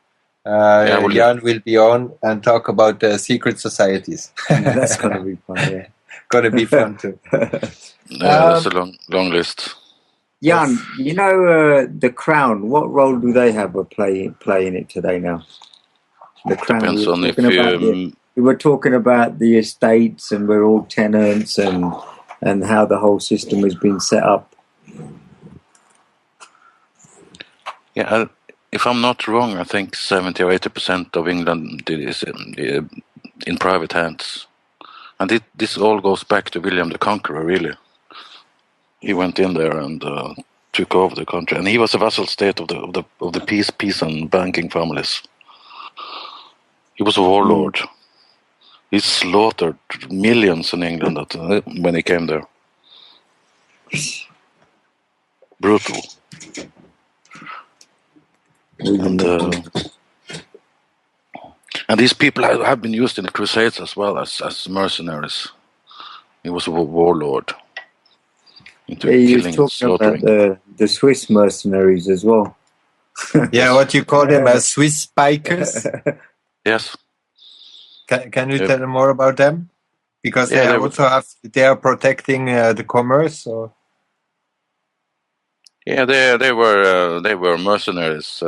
Well, Jan will be on and talk about the secret societies. That's gonna be fun. Yeah. Gonna be fun too. that's a long list. Jan, Yes. you know the Crown. What role do they have of play in it today now? The Crown. Depends on if We were talking about the estates, and we're all tenants, and how the whole system has been set up. Yeah, if I'm not wrong, I think 70 or 80% of England is in private hands, and this all goes back to William the Conqueror. Really, he went in there and took over the country, and he was a vassal state of the peace and banking families. He was a warlord. He slaughtered millions in England when he came there. Brutal. And these people have been used in the Crusades as well as mercenaries. He was a warlord. He was talking about the Swiss mercenaries as well. Yeah, what you call them as Swiss spikers? Yes. Can you tell them more about them? Because they are protecting the commerce. Or? Yeah, they were mercenaries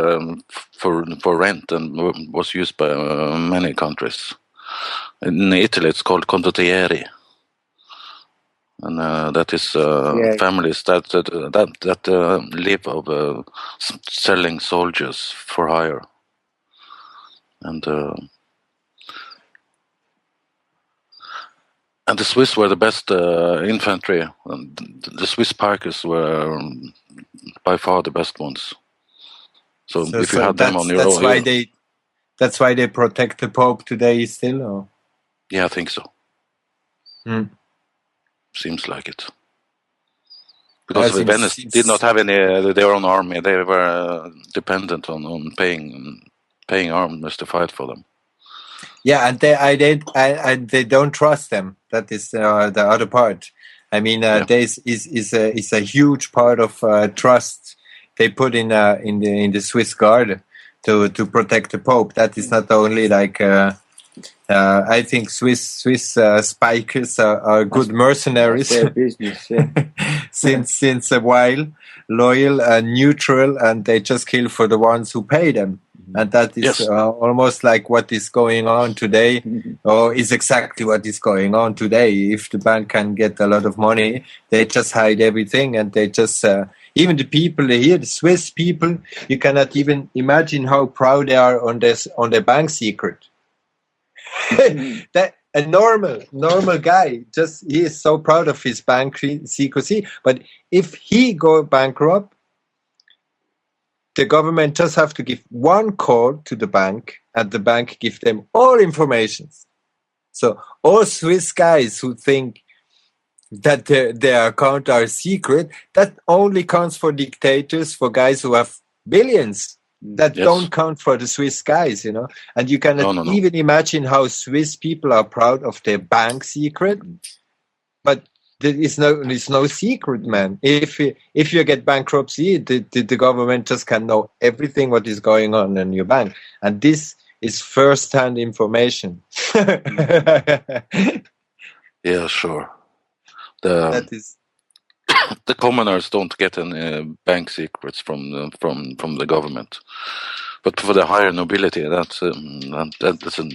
for rent and was used by many countries. In Italy, it's called condottieri, and that is families that live of selling soldiers for hire, and the Swiss were the best infantry. The Swiss pikers were by far the best ones. So if you had them on your own, that's why they protect the Pope today still. Or? Yeah, I think so. Seems like it. Because Venice did not have any their own army; they were dependent on paying armies to fight for them. Yeah, and they don't trust them. That is the other part. I mean, this is a huge part of trust they put in the Swiss Guard to protect the Pope. That is not only like I think Swiss spikers are good mercenaries. That's their business, yeah. since a while, loyal and neutral, and they just kill for the ones who pay them. And that is almost like what is going on today, or is exactly what is going on today. If the bank can get a lot of money, they just hide everything, and they just even the people here, the Swiss people, you cannot even imagine how proud they are on their bank secret. That a normal guy, he is so proud of his bank secrecy. But if he go bankrupt, the government just have to give one call to the bank, and the bank give them all information. So all Swiss guys who think that their account are secret, that only counts for dictators, for guys who have billions. That don't count for the Swiss guys, you know. And you cannot even imagine how Swiss people are proud of their bank secret. But it's no secret, man. If you get bankruptcy, the government just can know everything what is going on in your bank, and this is first-hand information. Yeah, sure. The commoners don't get any bank secrets from the government, but for the higher nobility, that's a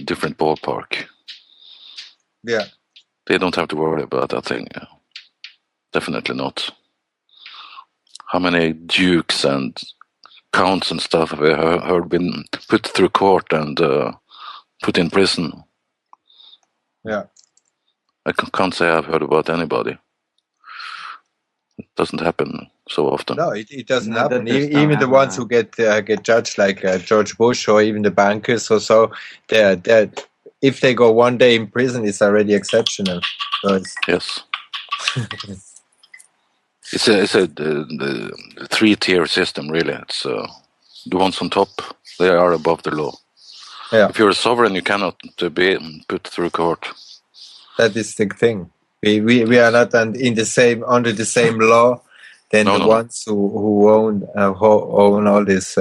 different ballpark. Yeah, they don't have to worry about that thing. Definitely not. How many dukes and counts and stuff have heard been put through court and put in prison? Yeah, I can't say I've heard about anybody. It doesn't happen so often. No, it doesn't No, happen. that just don't Even the happen, ones no. who get judged, like George Bush or even the bankers or so, they're if they go one day in prison, it's already exceptional. So Yes. It's a the three-tier system, really. It's the ones on top, they are above the law. yeah, If you're a sovereign, you cannot be put through court. that is the thing. We are not under the same law than No, the no, no. ones who own all this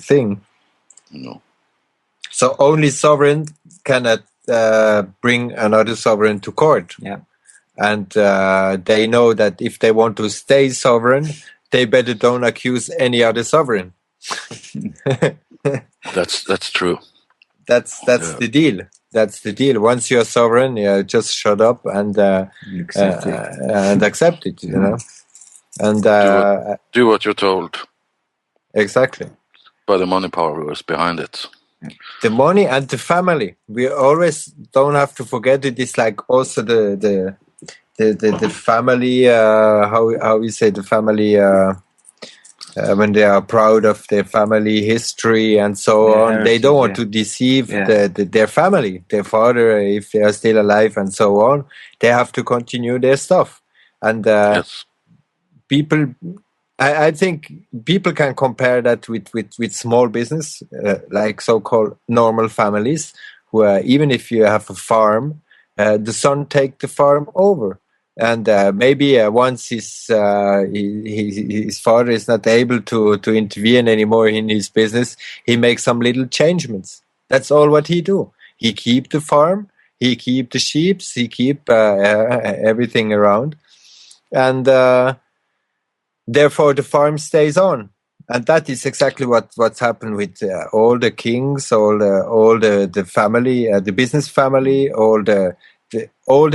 thing. No. So only sovereign cannot bring another sovereign to court. Yeah. And they know that if they want to stay sovereign, they better don't accuse any other sovereign. That's true. That's the deal. That's the deal. Once you're sovereign, just shut up and Accept it. and accept it. You know, and Do what you're told exactly. by the money power who is behind it. The money and the family. We always don't have to forget it. It's like also the family. How we say the family. When they are proud of their family history and so Their on, they heritage, don't want yeah. to deceive Yeah. their family, their father, if they are still alive and so on. They have to continue their stuff. And Yes. people, I think people can compare that with small business, like so-called normal families, where even if you have a farm, the son take the farm over. And maybe once his father is not able to intervene anymore in his business, he makes some little changements. That's all what he do. He keep the farm, he keep the sheep, he keep everything around, and therefore the farm stays on. And that is exactly what's happened with all the kings, all the family, the business family, all the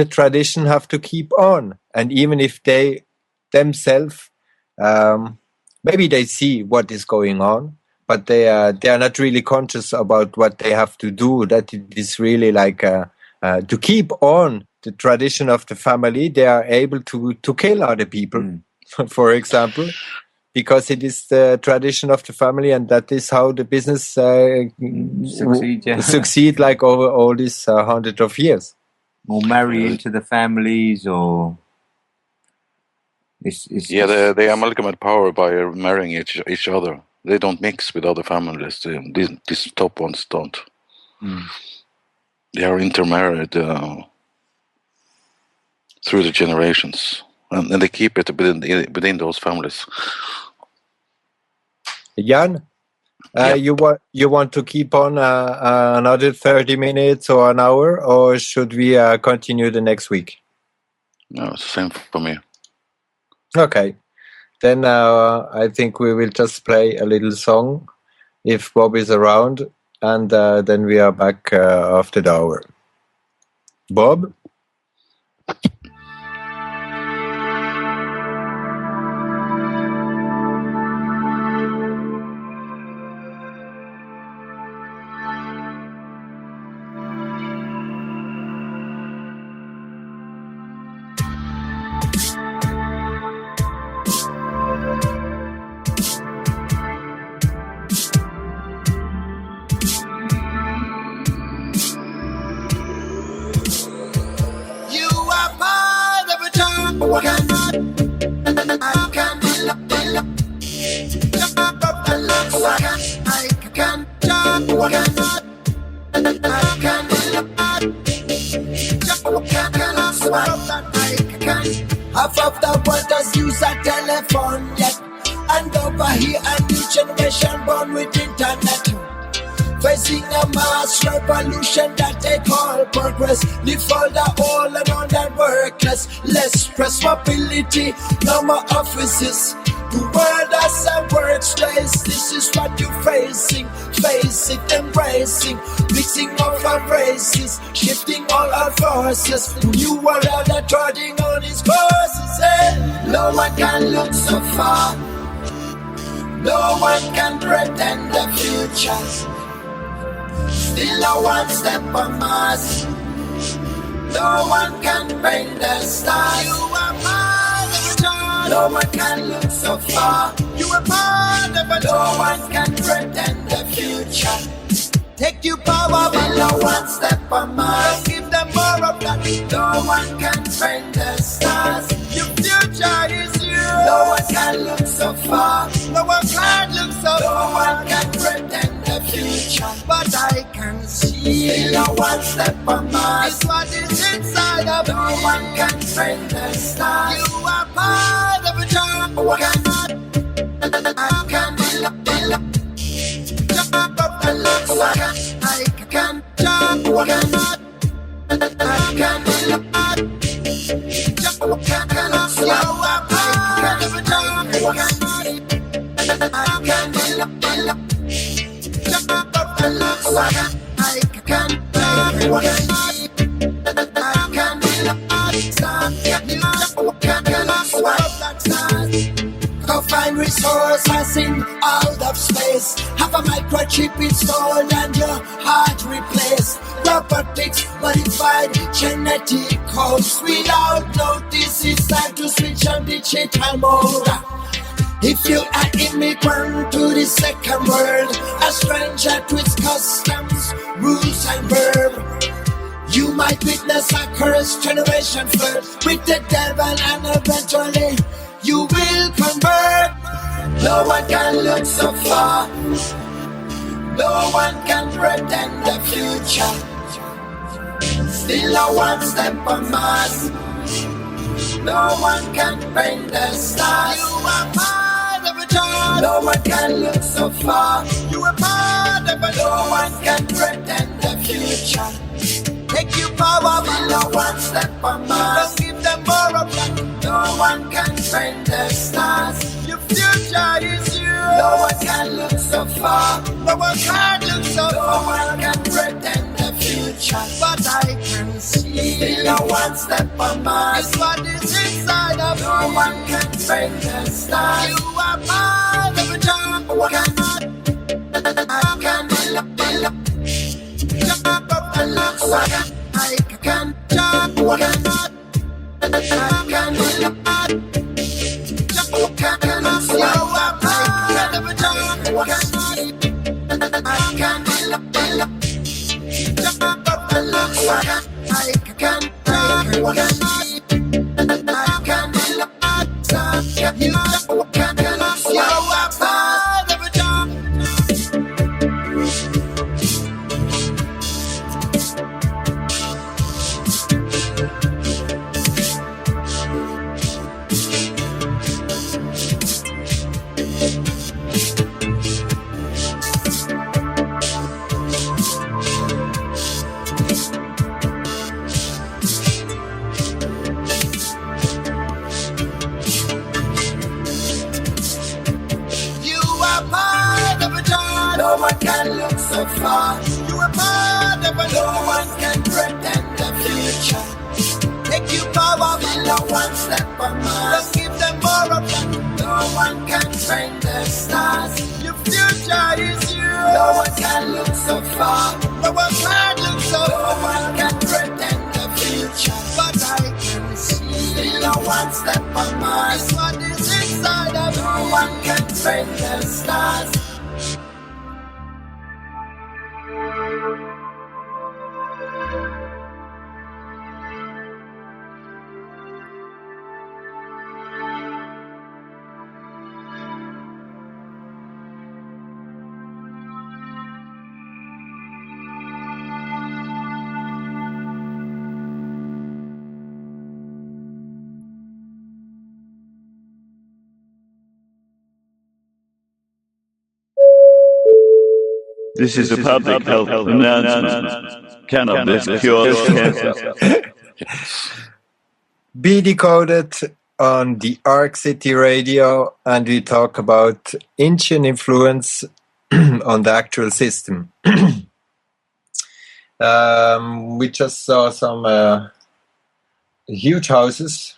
tradition have to keep on. And even if they themselves, maybe they see what is going on, but they are not really conscious about what they have to do. That it is really like to keep on the tradition of the family. They are able to kill other people, for example, because it is the tradition of the family, and that is how the business succeed like over all these hundreds of years. Or marry into the families, or it's They amalgamate power by marrying each other. They don't mix with other families. These top ones don't. They are intermarried through the generations, and they keep it within those families. Jan, Yeah. you want to keep on another 30 minutes or an hour, or should we continue the next week? No, it's the same for me. Okay, then I think we will just play a little song if Bob is around, and then we are back after the hour. Bob? Half of the world does use a telephone yet, and over here a new generation born with internet, facing a mass revolution that they call progress. Live for the all and on that workless, less stress, mobility, no more offices. The world as a workspace, this is what you're facing. Face it, embracing, mixing of our races, shifting all our forces. New world that trotting on his courses. No one can look so far, no one can pretend the future. Still a one step on Mars, no one can paint the stars. You are my No one can look so far. You are part of it. No one can pretend the future. Take you power, but no one step on Mars. Give them more of that. No one can find the stars. Your future is you. No one can look so far. No one can look so far. No one can pretend the future, but I can see. Still no one step on Mars. It's what is inside of me. No one can find the stars. You are part of a job. No one cannot. I can jump up and look. I can jump. I cannot. I can jump. You are part of a job. I can jump up and look. I can go find resources in out of space. Have a microchip installed and your heart replaced. Robotics modified genetic codes. Without notice, it's time to switch on digital mode. If you are immigrant to the second world, a stranger to its customs, rules and verb, you might witness a cursed generation flirt with the devil, and eventually you will convert. No one can look so far. No one can pretend the future. Still no one step on Mars. No one can paint the stars. You are part of a job. No one can look so far. You are part of a. No one can pretend the future. Take you power, but no one step on Mars. Don't give them more of that. No one can paint the stars. Your future is you. No one can look so far. No one can look so far. No one can pretend the future, but I can see. Still no one step on Mars. It's what is inside of me. No one can paint the stars. You are part of a job. I cannot. I can jump up and look. I can jump. I cannot. I can jump. You are part of a job. I can jump up and look. I can jump. I can you are part of a job. No one can look so far. You are part of a. No one can pretend the future. Take you power, but no one step on Mars. Don't give them more of that. No one can find the stars. Your future is you. No one can look so far. No one can look so far. No one can pretend the future, but I can see. Still no one step on Mars. It's what is inside of me. No one can find the stars. This is a public health announcement. Cannabis cures cancer. BDcoded on the Arc City Radio, and we talk about ancient influence on the actual system. We just saw some huge houses,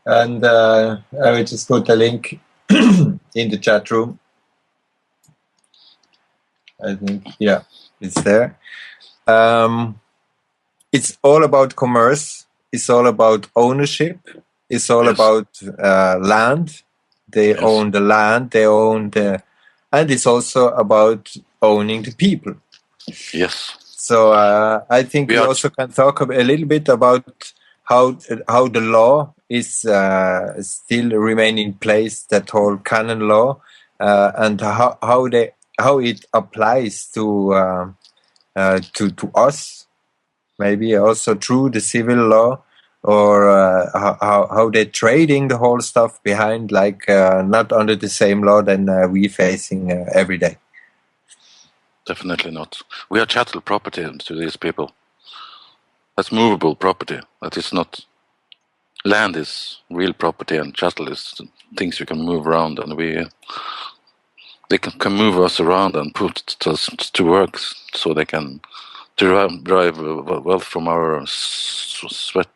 and I will just put a link in the chat room. I think, yeah, it's there. It's all about commerce. It's all about ownership. is all about land. They own the land, they own and it's also about owning the people. Yes. So I think we also can talk a little bit about how the law is still remain in place, that whole canon law, and how it applies to us, maybe also through the civil law, or how they're trading the whole stuff behind, like not under the same law than we facing every day. Definitely not. We are chattel property to these people. That's movable property. That is not. Land is real property, and chattel is things you can move around, and they can move us around and put us to work, so they can drive wealth from our sweat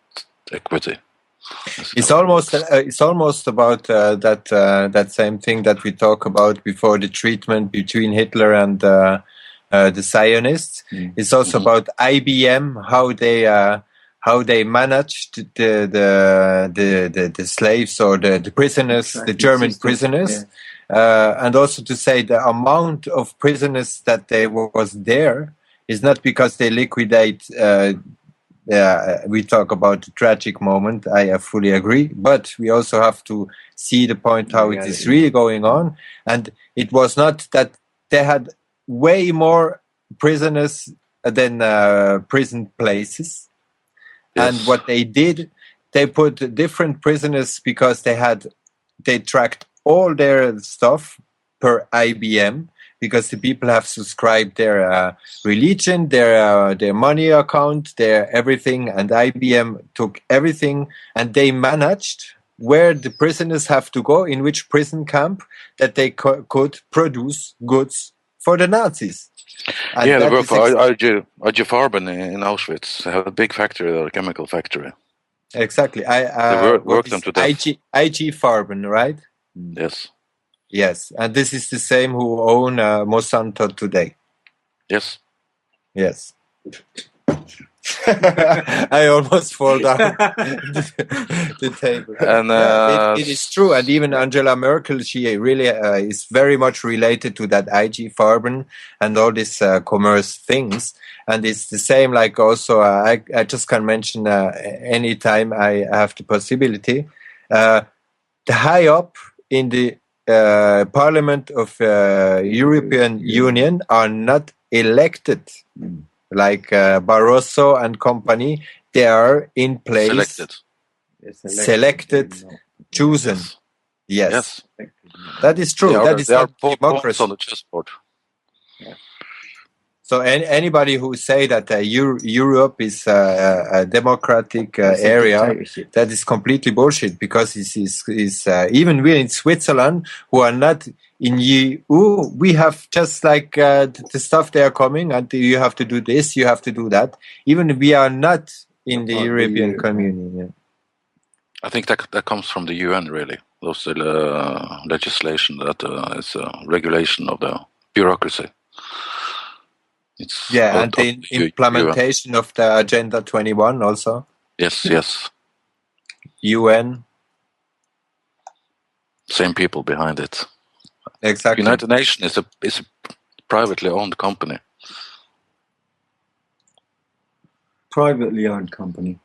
equity. It's almost about that same thing that we talked about before, the treatment between Hitler and the Zionists. It's also about IBM, how they managed the slaves or the prisoners, the German prisoners, and also to say the amount of prisoners that they was there is not because they liquidate. We talk about the tragic moment. I fully agree, but we also have to see the point how it is really going on. And it was not that they had way more prisoners than prison places. Yes. And what they did, they put different prisoners because they tracked all their stuff per IBM, because the people have subscribed their religion, their money account, their everything, and IBM took everything, and they managed where the prisoners have to go, in which prison camp, that they could produce goods for the Nazis. And they work for IG Farben in Auschwitz. They have a big factory, a chemical factory. Exactly. They work them to death. IG Farben, right? Yes. Yes, and this is the same who own Monsanto today. Yes. Yes. I almost fall down the table. And it is true, and even Angela Merkel, she really is very much related to that IG Farben and all these commerce things. And it's the same, like also, I just can mention anytime I have the possibility. The high up in the Parliament of European Union are not elected, like Barroso and company. They are in place, selected, chosen. Yes. That is true. That is not democracy. On the chessboard. Yeah. So anybody who say that Europe is a democratic area, that is completely bullshit, because it is even we in Switzerland, who are not in EU, we have just like the stuff they are coming, and you have to do this, you have to do that. Even we are not in the European Community. Yeah. I think that comes from the UN, really. Those legislation that is regulation of the bureaucracy. And the implementation of the Agenda 21 also. Yes. UN. Same people behind it. Exactly. United Nations is a privately owned company. Privately owned company.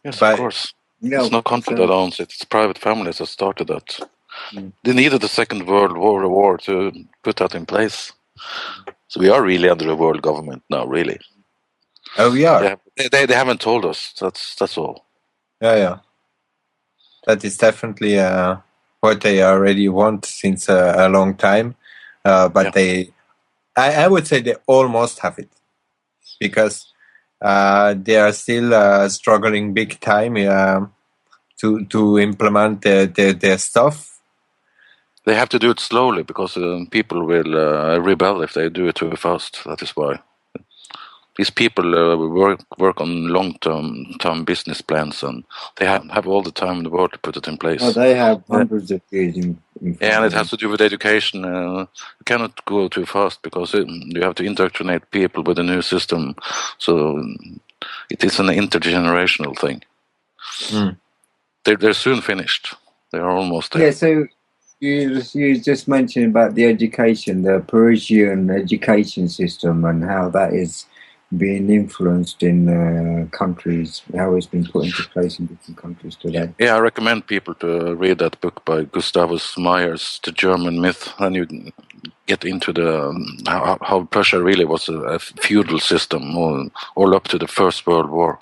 Yes, of course. It's no country that owns it. It's private families that started that. They needed the Second World War to put that in place. So we are really under a world government now, really. Oh, we are. They haven't told us. That's all. Yeah. That is definitely what they already want since a long time. But I would say they almost have it, because they are still struggling big time to implement their stuff. They have to do it slowly, because people will rebel if they do it too fast. That is why. These people work on long-term business plans, and they have all the time in the world to put it in place. Oh, they have hundreds of years in and it has to do with education. You cannot go too fast, because you have to indoctrinate people with a new system. So it is an intergenerational thing. They're soon finished. They're almost there. Yeah, so you just mentioned about the education, the Parisian education system, and how that is being influenced in countries, how it's been put into place in different countries today. Yeah, I recommend people to read that book by Gustavus Myers, The German Myth, and you get into the how Prussia really was a feudal system all up to the First World War.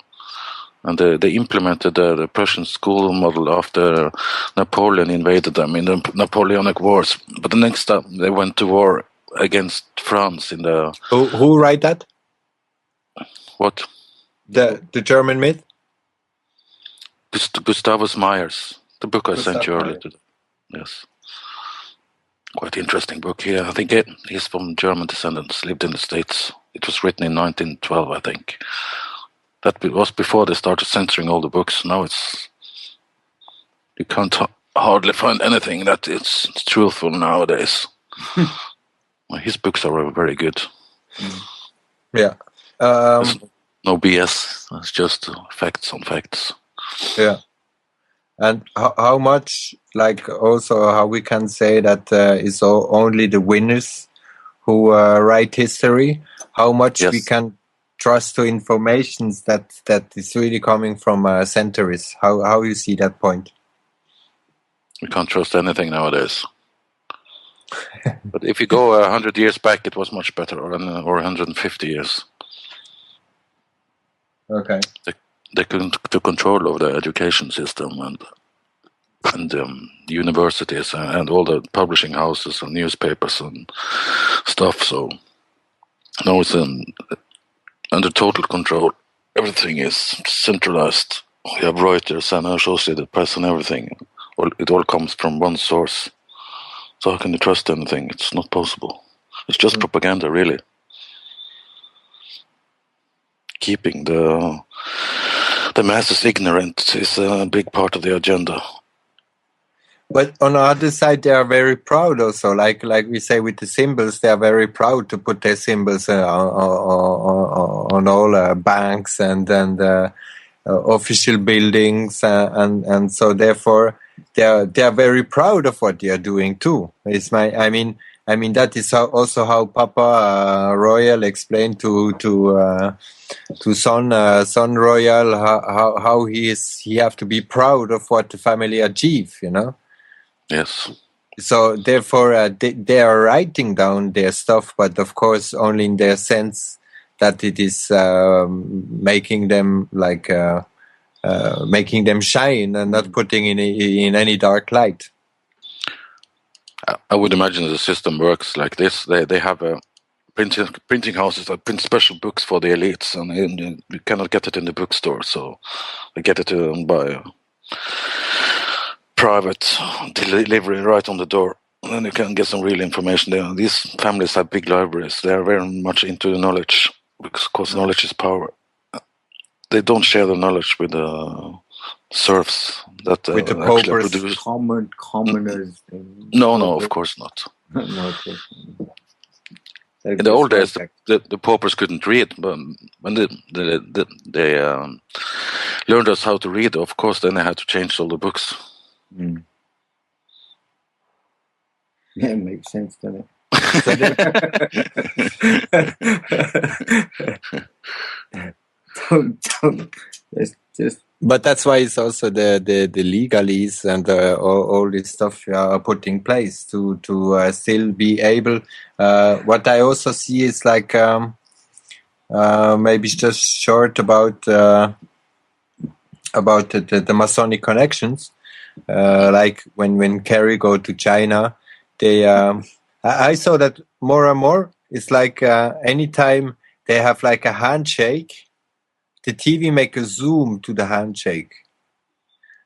And they implemented the Prussian school model after Napoleon invaded them in the Napoleonic Wars. But the next time they went to war against France in the... Who write that? What? The German Myth? Gustavus Myers. The book I sent you earlier Myers. today. Yes. Quite interesting book here. I think he's from German descendants, lived in the States. It was written in 1912, I think. That was before they started censoring all the books. Now you can't hardly find anything that is truthful nowadays. His books are very good. Yeah. There's no BS. It's just facts on facts. Yeah. And how much, like also how we can say that it's only the winners who write history, how much we can trust to information that is really coming from centuries. How you see that point? We can't trust anything nowadays. But if you go 100 years back, it was much better, or 150 years. Okay. They took control of the education system and universities and all the publishing houses and newspapers and stuff. So now it's under total control. Everything is centralized. We have Reuters and Associated Press and everything. It all comes from one source. So how can you trust anything? It's not possible. It's just propaganda, really. Keeping the masses ignorant is a big part of the agenda. But on the other side, they are very proud also. Like we say with the symbols, they are very proud to put their symbols on all banks and official buildings, and so therefore they are very proud of what they are doing too. I mean that is also how Papa Royal explained to Son Royal how he have to be proud of what the family achieve, you know. Yes. So therefore, they are writing down their stuff, but of course only in their sense that it is making them making them shine and not putting in any dark light. I would imagine the system works like this. They have printing houses that print special books for the elites, and you cannot get it in the bookstore, so they get it by private delivery right on the door. And then you can get some real information there. These families have big libraries. They are very much into the knowledge, because knowledge is power. They don't share the knowledge with the serfs that with the actually paupers, commoners. No, of course not. No, of course not. In the old days, the paupers couldn't read, but when they learned us how to read, of course, then they had to change all the books. Mm. Yeah, it makes sense, doesn't it? don't. It's just. But that's why it's also the legalese and all this stuff are put in place to still be able. What I also see is like maybe just short about the Masonic connections. Like when Kerry go to China, they I saw that more and more. It's like anytime they have like a handshake, the TV make a zoom to the handshake,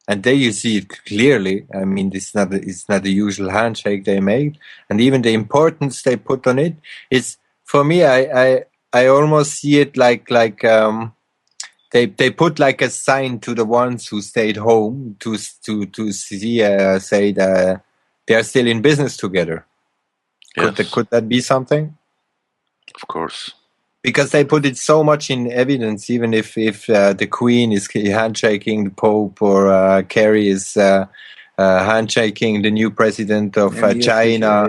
and there you see it clearly. I mean, it's not the usual handshake they make, and even the importance they put on it. It's for me. I almost see it like they put like a sign to the ones who stayed home to see say that they are still in business together. Yes. Could that be something? Of course. because they put it so much in evidence. Even if the Queen is handshaking the Pope, or Kerry is handshaking the new president of China,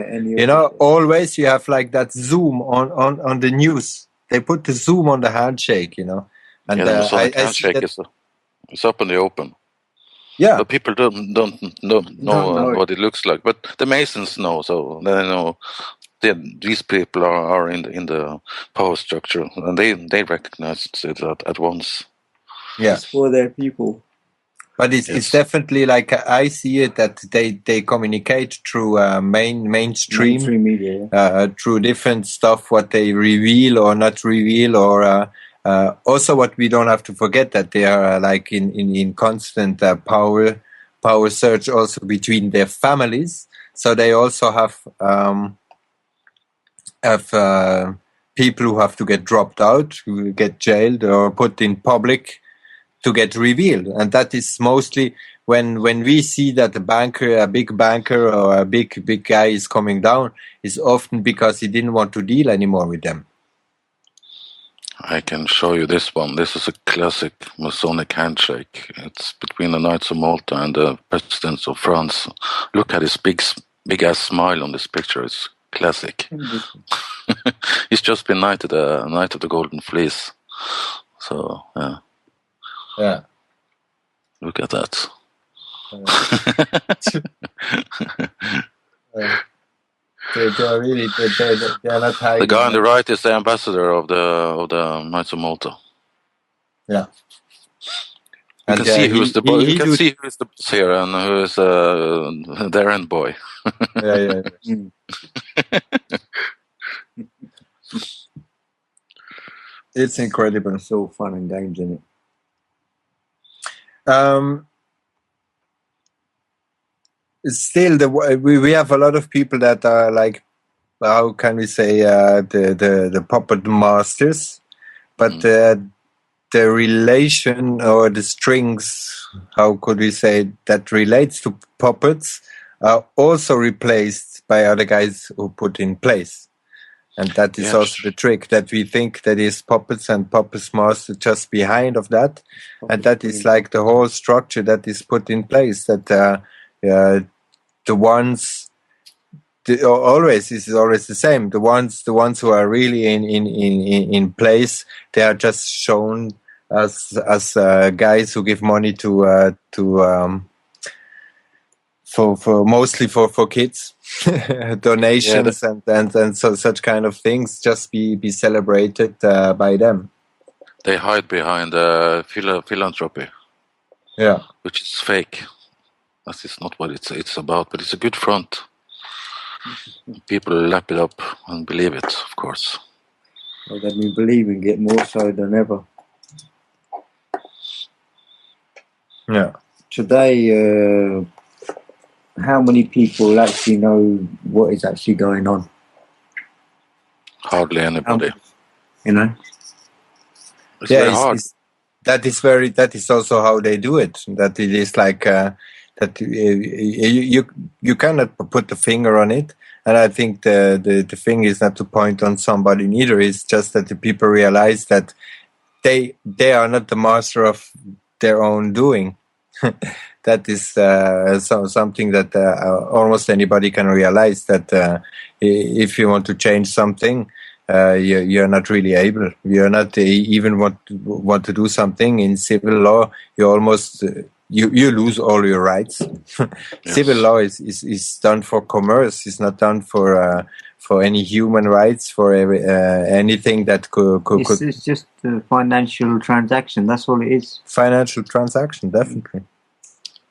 always you have like that zoom on the news. They put the zoom on the handshake, And the Masonic handshake is up in the open. Yeah, but people don't know what it looks like. But the Masons know, so they know. These people are in the power structure, and they recognize it at once. Yeah, it's for their people. But it's definitely like I see it that they communicate through mainstream media, through different stuff, what they reveal or not reveal, or also what we don't have to forget, that they are like in constant power search also between their families. So they also have people who have to get dropped out, who get jailed or put in public to get revealed. And that is mostly when we see that a big banker or a big guy is coming down, is often because he didn't want to deal anymore with them. I can show you this one. This is a classic Masonic handshake. It's between the Knights of Malta and the presidents of France. Look at his big ass smile on this picture. It's classic. He's just been knighted a Knight of the Golden Fleece. So yeah. Look at that. They're really they're not hiding. The guy on the right is the ambassador of the Knights of Malta. Yeah. You can see who's the boss. You can see who is the boss here and who is their end boy. Yeah. It's incredible. It's all fun and games, isn't it? Still, we have a lot of people that are like, how can we say, the puppet masters, but the relation or the strings, how could we say, that relates to puppets are also replaced by other guys who put in place. And that is also the trick, that we think that is puppets and puppets master just behind of that. And that is like the whole structure that is put in place, that the ones, this is always the same. The ones who are really in place, they are just shown as guys who give money for mostly for kids, donations and so such kind of things just be celebrated by them. They hide behind philanthropy, which is fake. That is not what it's about, but it's a good front. People lap it up and believe it, of course. Well, they've been believing it more so than ever. Yeah. Today, how many people actually know what is actually going on? Hardly anybody. It's very hard. That is also how they do it. That it is like that you cannot put the finger on it. And I think the thing is not to point on somebody neither. It's just that the people realize that they are not the master of their own doing. That is something that almost anybody can realize, that if you want to change something, you're not really able. You're not even want to do something in civil law. You almost you lose all your rights. Civil law is done for commerce. It's not done for any human rights, for anything that could. It's just a financial transaction. That's all it is. Financial transaction, definitely.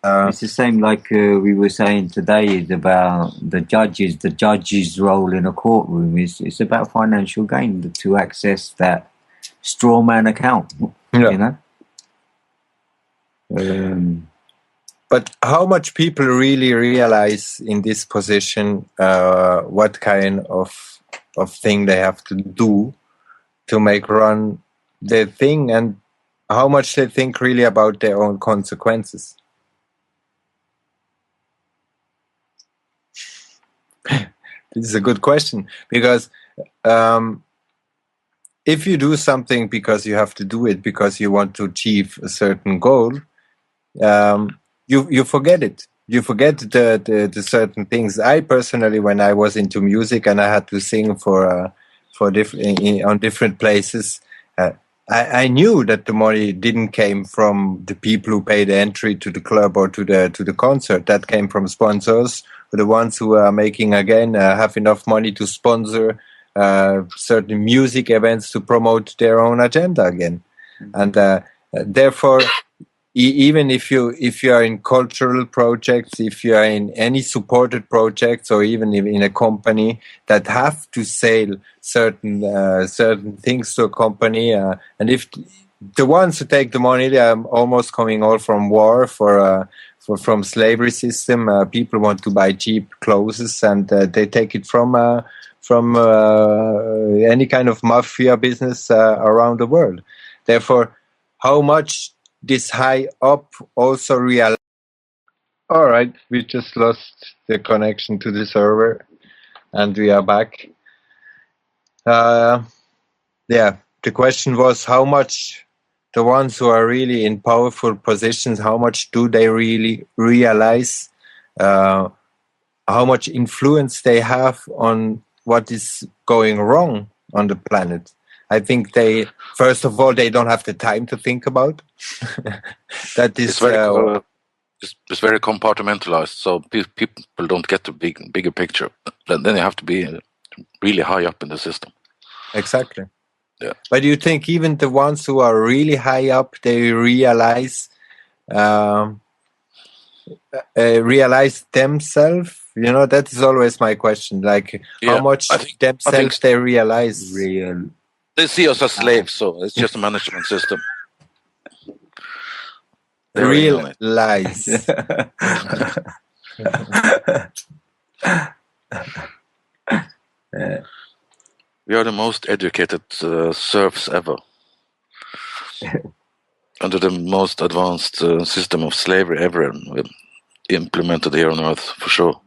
It's the same like we were saying today about the judge's role in a courtroom. It's about financial gain to access that straw man account. But how much people really realize in this position what kind of thing they have to do to make run their thing, and how much they think really about their own consequences? This is a good question, because if you do something because you have to do it because you want to achieve a certain goal, you forget it. You forget the certain things. I personally, when I was into music and I had to sing on different places, I knew that the money didn't came from the people who paid entry to the club or to the concert. That came from sponsors, the ones who are making have enough money to sponsor certain music events to promote their own agenda again, and therefore. Even if you are in cultural projects, if you are in any supported projects, or even in a company that have to sell certain things to a company, and if the ones who take the money, they are almost coming all from war, from slavery system. People want to buy cheap clothes, and they take it from any kind of mafia business around the world. Therefore, how much this high up also realize. All right, we just lost the connection to the server, and we are back. The question was how much the ones who are really in powerful positions, how much do they really realize how much influence they have on what is going wrong on the planet? I think first of all, they don't have the time to think about. That is it's very compartmentalized, so people don't get the bigger picture. Then you have to be really high up in the system. Exactly. Yeah. But do you think even the ones who are really high up, they realize themselves? You know, that is always my question. Like, how much themselves they realize? They see us as slaves, so it's just a management system. Real lies. We are the most educated serfs ever. Under the most advanced system of slavery ever implemented here on Earth, for sure.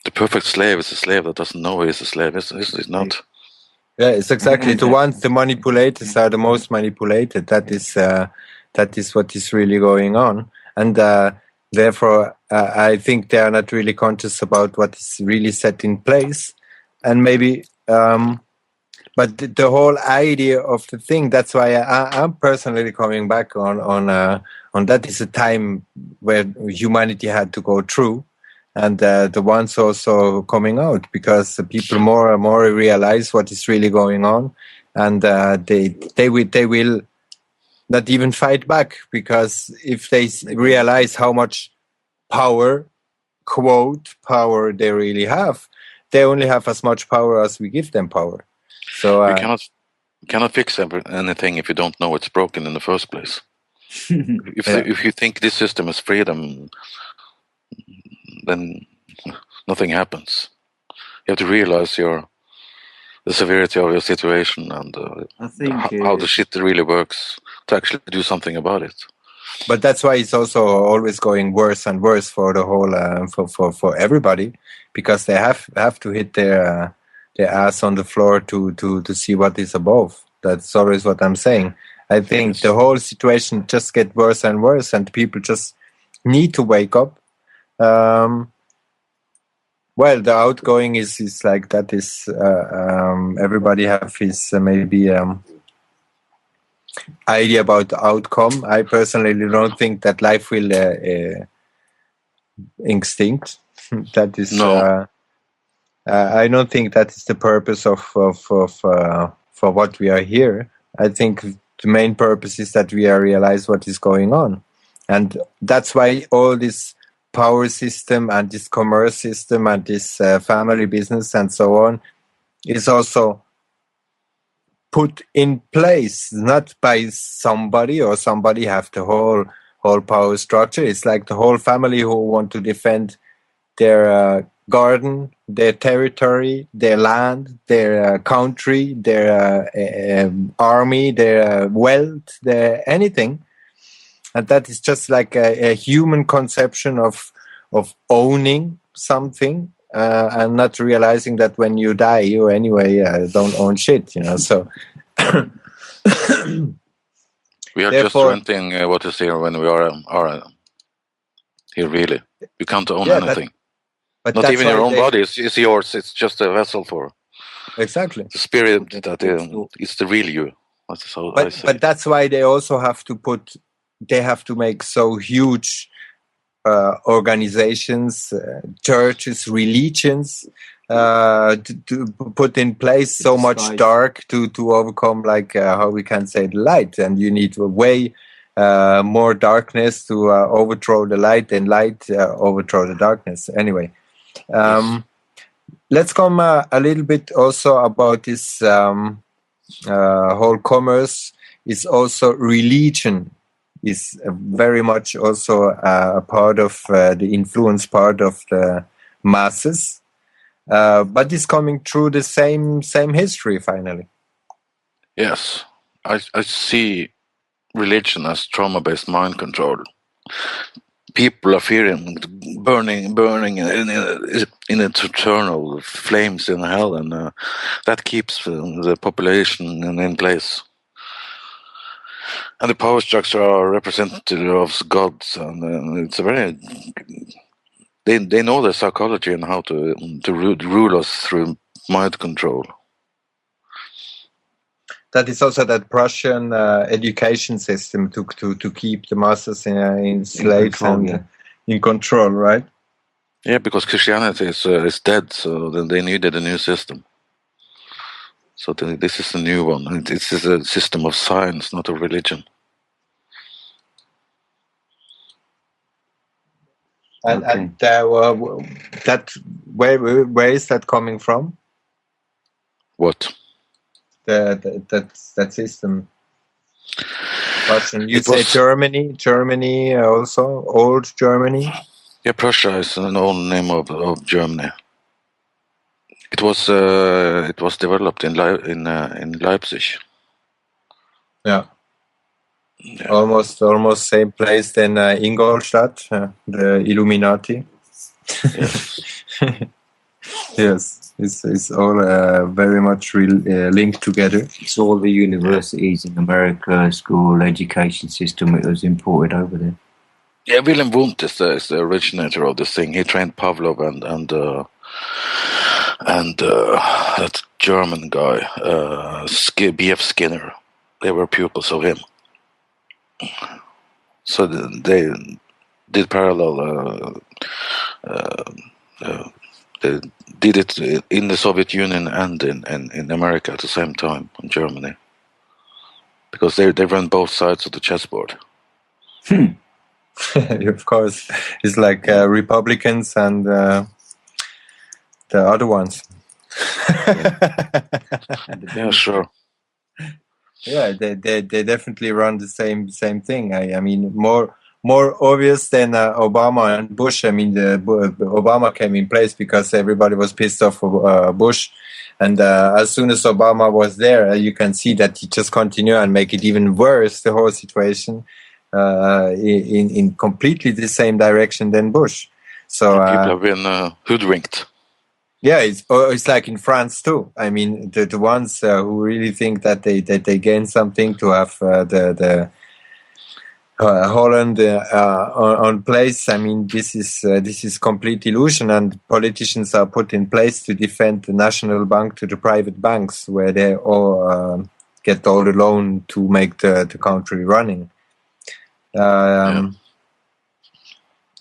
The perfect slave is a slave that doesn't know he's a slave, is it not? Yeah, it's exactly the ones. The manipulators are the most manipulated. That is what is really going on, and therefore I think they are not really conscious about what is really set in place, and maybe. But the whole idea of the thing. That's why I'm personally coming back on that is a time where humanity had to go through. And the ones also coming out, because the people more and more realize what is really going on, and they will not even fight back, because if they realize how much power they really have, they only have as much power as we give them power. So you cannot fix anything if you don't know it's broken in the first place. If you think this system is freedom, then nothing happens. You have to realize the severity of your situation and I think how the shit really works to actually do something about it. But that's why it's also always going worse and worse for the whole for everybody, because they have to hit their ass on the floor to see what is above. That's always what I'm saying. I think the whole situation just gets worse and worse, and people just need to wake up. Well, the outgoing is like that. Is everybody have his maybe idea about the outcome? I personally don't think that life will extinct. That is no. I don't think that is the purpose of for what we are here. I think the main purpose is that we realize what is going on, and that's why all this power system and this commerce system and this family business and so on is also put in place, not by somebody, or somebody have the whole power structure. It's like the whole family who want to defend their garden, their territory, their land, their country, their army, their wealth, their anything. And that is just like a human conception of owning something and not realizing that when you die, you anyway don't own shit, so we are therefore, just renting what is here when we are here. Really, you can't own anything. But not that's even your why own body is yours. It's just a vessel for exactly the spirit that is the real you. That's how I say. But that's why they also have to make so huge organizations, churches, religions, to put in place so much dark to overcome, like how we can say, the light. And you need way more darkness to overthrow the light, than light overthrow the darkness. Anyway, let's come a little bit also about this whole commerce. Is also religion is very much also a part of the influence part of the masses, but it's coming through the same history finally. Yes, I see religion as trauma-based mind control. People are fearing burning in eternal flames in hell, and that keeps the population in place. And the power structure are representative of gods, and it's a very. They know the psychology and how to rule us through mind control. That is also that Prussian education system to keep the masses in slaves and in control, right? Yeah, because Christianity is dead, so then they needed a new system. So this is a new one. This is a system of science, not a religion. And that where is that coming from? What? That system. Russian. You say Germany also, old Germany. Yeah, Prussia is an old name of Germany. It was developed in Leipzig. Yeah. Almost same place than Ingolstadt, the Illuminati. Yes. Yes, it's all very much linked together. It's all the universities in America, school education system. It was imported over there. Yeah, Wilhelm Wundt is the originator of this thing. He trained Pavlov and that German guy, B.F. Skinner. They were pupils of him. So they did parallel. They did it in the Soviet Union and in America at the same time, in Germany, because they run both sides of the chessboard. Of course, it's like Republicans and the other ones. Yeah, sure. Yeah, they definitely run the same thing. I mean, more obvious than Obama and Bush. I mean, Obama came in place because everybody was pissed off of Bush, and as soon as Obama was there, you can see that he just continue and make it even worse, the whole situation, in completely the same direction than Bush. So people have been hoodwinked. Yeah, it's like in France too. I mean, the ones who really think that they gain something to have the Holland on place. I mean, this is complete illusion, and politicians are put in place to defend the national bank to the private banks, where they all get all the loan to make the country running.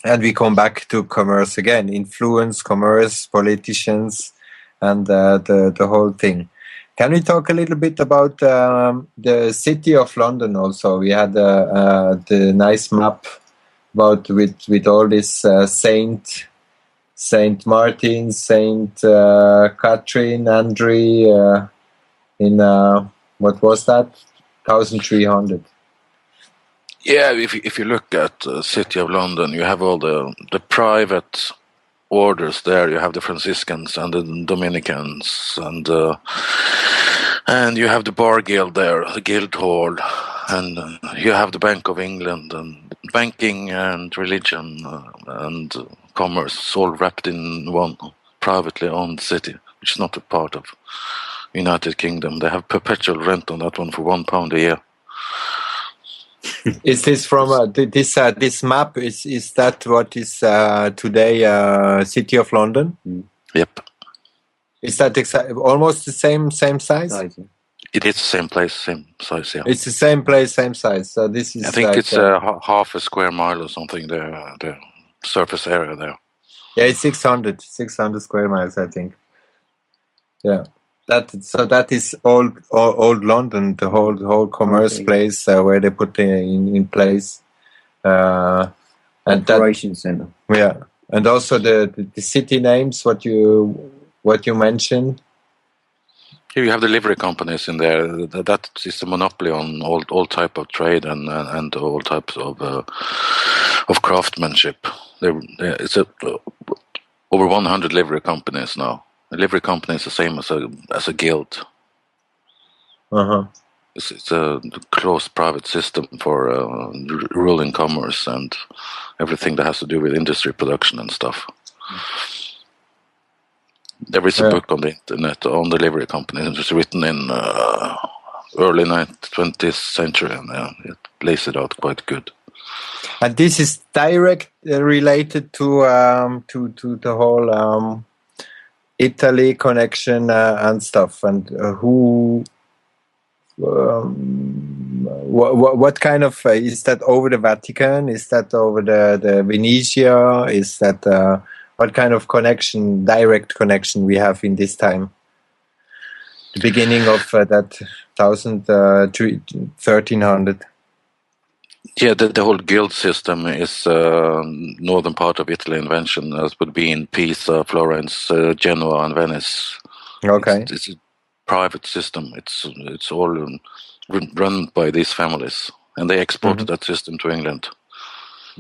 And we come back to commerce again, influence, commerce, politicians, and the whole thing. Can we talk a little bit about the city of London also? We had the nice map about with all this Saint Martin, Saint Catherine, Andre in what was that? 1300. Yeah, if you look at the city of London, you have all the private orders there. You have the Franciscans and the Dominicans, and you have the Bar Guild there, the Guildhall, and you have the Bank of England, and banking and religion and commerce all wrapped in one. privately owned city, which is not a part of United Kingdom. They have perpetual rent on that one for £1 a year. Is this from this map? Is that what is today City of London? Yep. Is that almost the same size? It is the same place, same size, yeah. It's the same place, same size. So this is. I think it's half a square mile or something. The surface area there. Yeah, it's 600 square miles, I think. Yeah, that is old London, the whole commerce place where they put in place. And Operation Center. Yeah, and also the city names. What you mentioned. Here you have the livery companies in there. That is a monopoly on all type of trade and all types of craftsmanship. It's over 100 livery companies now. A livery company is the same as a guild. It's a closed private system for ruling commerce and everything that has to do with industry production and stuff. There is a book on the internet on the livery company. It's written in early 20th century, and it lays it out quite good. And this is direct related to the whole Italy connection and stuff. And what kind of is that over the Vatican? Is that over the Venetia? Is that what kind of connection, direct connection we have in this time? The beginning of that 1300. Yeah, the whole guild system is northern part of Italy invention, as would be in Pisa, Florence, Genoa, and Venice. Okay, it's a private system. It's all run by these families, and they exported that system to England.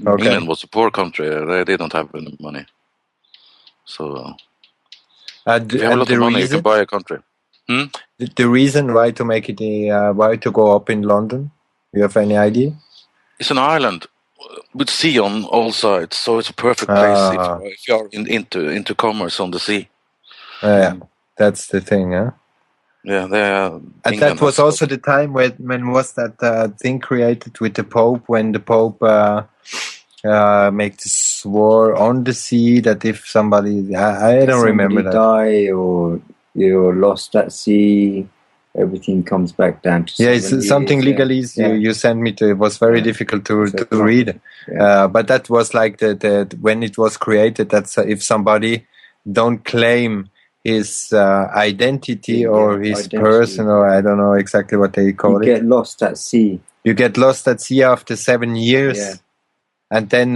Okay. England was a poor country; they didn't have any money. So, if you have a lot of money, you can buy a country. The reason why to make it, why to go up in London? You have any idea? It's an island with sea on all sides, so it's a perfect place if you are into commerce on the sea. Yeah, that's the thing, huh? Yeah, and that was also the time when was that thing created with the Pope, when the Pope make the swore on the sea that if somebody I don't remember that die or you're lost at sea, everything comes back down to it's something legalese. You sent me to. It was very difficult to read, but that was like the when it was created. That's if somebody don't claim his identity or his person, or I don't know exactly what they call it. You get lost at sea. You get lost at sea after 7 years. Yeah. And then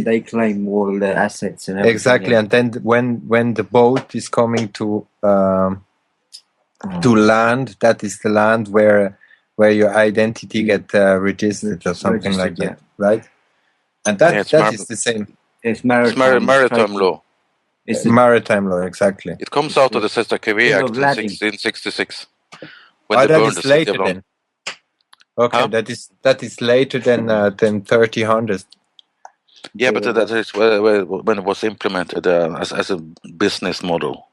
they claim all the assets and everything. Exactly, and then when the boat is coming to land, that is the land where your identity get registered or something like that, right? And that is the same. It's maritime law. It's maritime law, exactly. It comes out of the Sister Cavie Act in 1666. When that is later then. Okay, that is later than 1300. Yeah, but that is when it was implemented as a business model.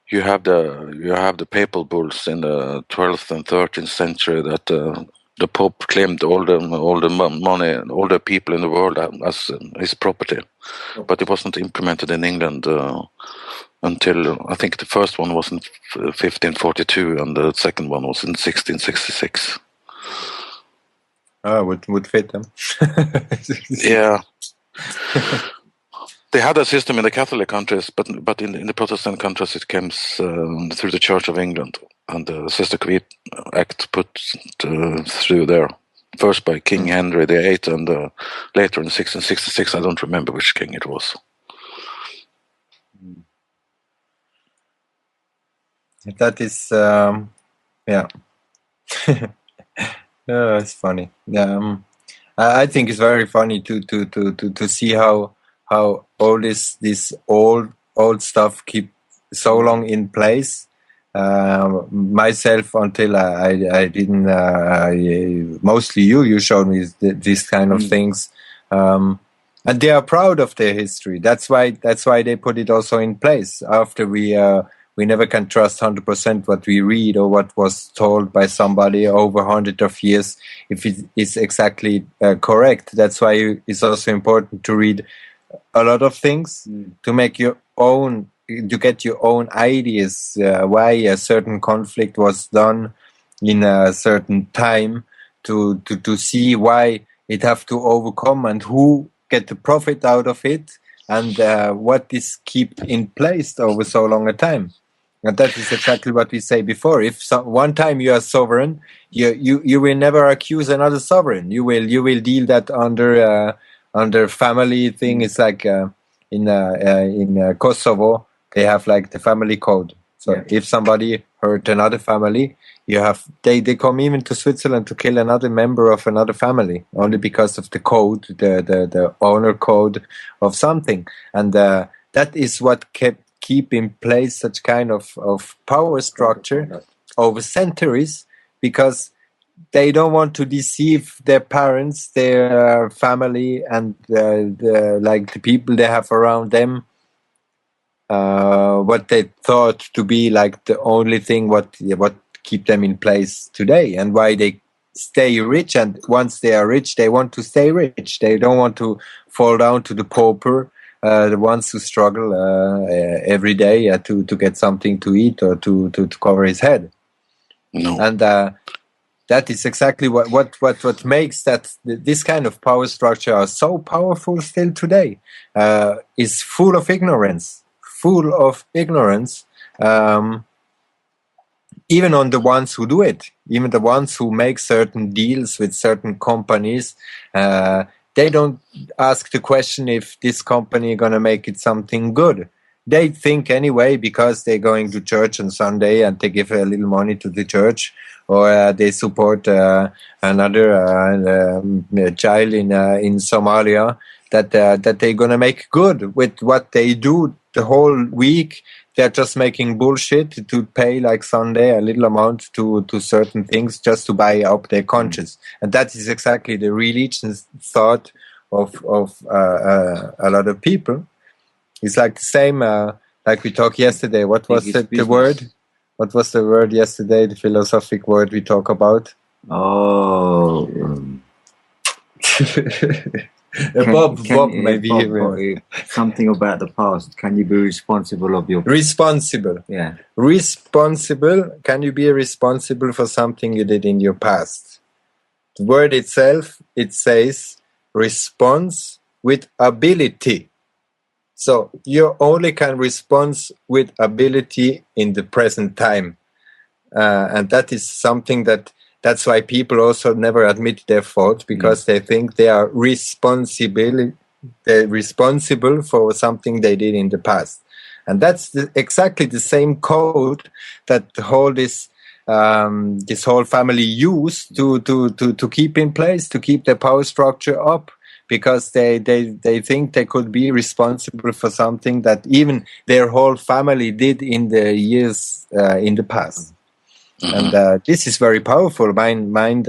You have the papal bulls in the 12th and 13th century that the Pope claimed all the money, all the people in the world as his property, but it wasn't implemented in England until I think the first one was in 1542 and the second one was in 1666. Would fit them. Yeah. They had a system in the Catholic countries, but in the Protestant countries it came through the Church of England, and the Sister Cavie Act put through there. First by King Henry VIII, and later in 1666, I don't remember which king it was. That is, yeah. It's funny. I think it's very funny to see how all this old stuff keep so long in place. Myself, until I didn't. Mostly you showed me this kind of things. And they are proud of their history. That's why they put it also in place. After we never can trust 100% what we read or what was told by somebody over hundreds of years, if it is exactly correct. That's why it's also important to read a lot of things to make your own, to get your own ideas why a certain conflict was done in a certain time, to see why it have to overcome and who get the profit out of it, and what is keep in place over so long a time. And that is exactly what we say before. If one time you are sovereign, you will never accuse another sovereign. You will deal that under family thing. It's like in Kosovo, they have like the family code. So if somebody hurt another family, they come even to Switzerland to kill another member of another family only because of the code, the honor code of something. And that is what keep in place such kind of power structure over centuries, because they don't want to deceive their parents, their family, and the people they have around them. What they thought to be like the only thing what keep them in place today, and why they stay rich. And once they are rich, they want to stay rich. They don't want to fall down to the pauper, the ones who struggle every day to get something to eat or to cover his head. No. And that is exactly what makes this kind of power structure are so powerful still today. Is full of ignorance. Even on the ones who do it, even the ones who make certain deals with certain companies, they don't ask the question if this company is going to make it something good. They think anyway, because they're going to church on Sunday and they give a little money to the church, or they support another child in Somalia, that they're going to make good with what they do the whole week. They're just making bullshit to pay like Sunday a little amount to certain things just to buy up their conscience. And that is exactly the religion's thought of a lot of people. It's like the same, like we talked yesterday. What was the word? What was the word yesterday, the philosophic word we talk about? Oh... Bob, maybe something about the past. Can you be responsible of your... Responsible. Yeah. Responsible. Can you be responsible for something you did in your past? The word itself, it says response with ability. So you only can respond with ability in the present time. And that is something that's why people also never admit their fault, because they think they are responsible for something they did in the past. And that's exactly the same code that this whole family used to keep in place, to keep their power structure up, because they think they could be responsible for something that even their whole family did in the years in the past. And this is very powerful mind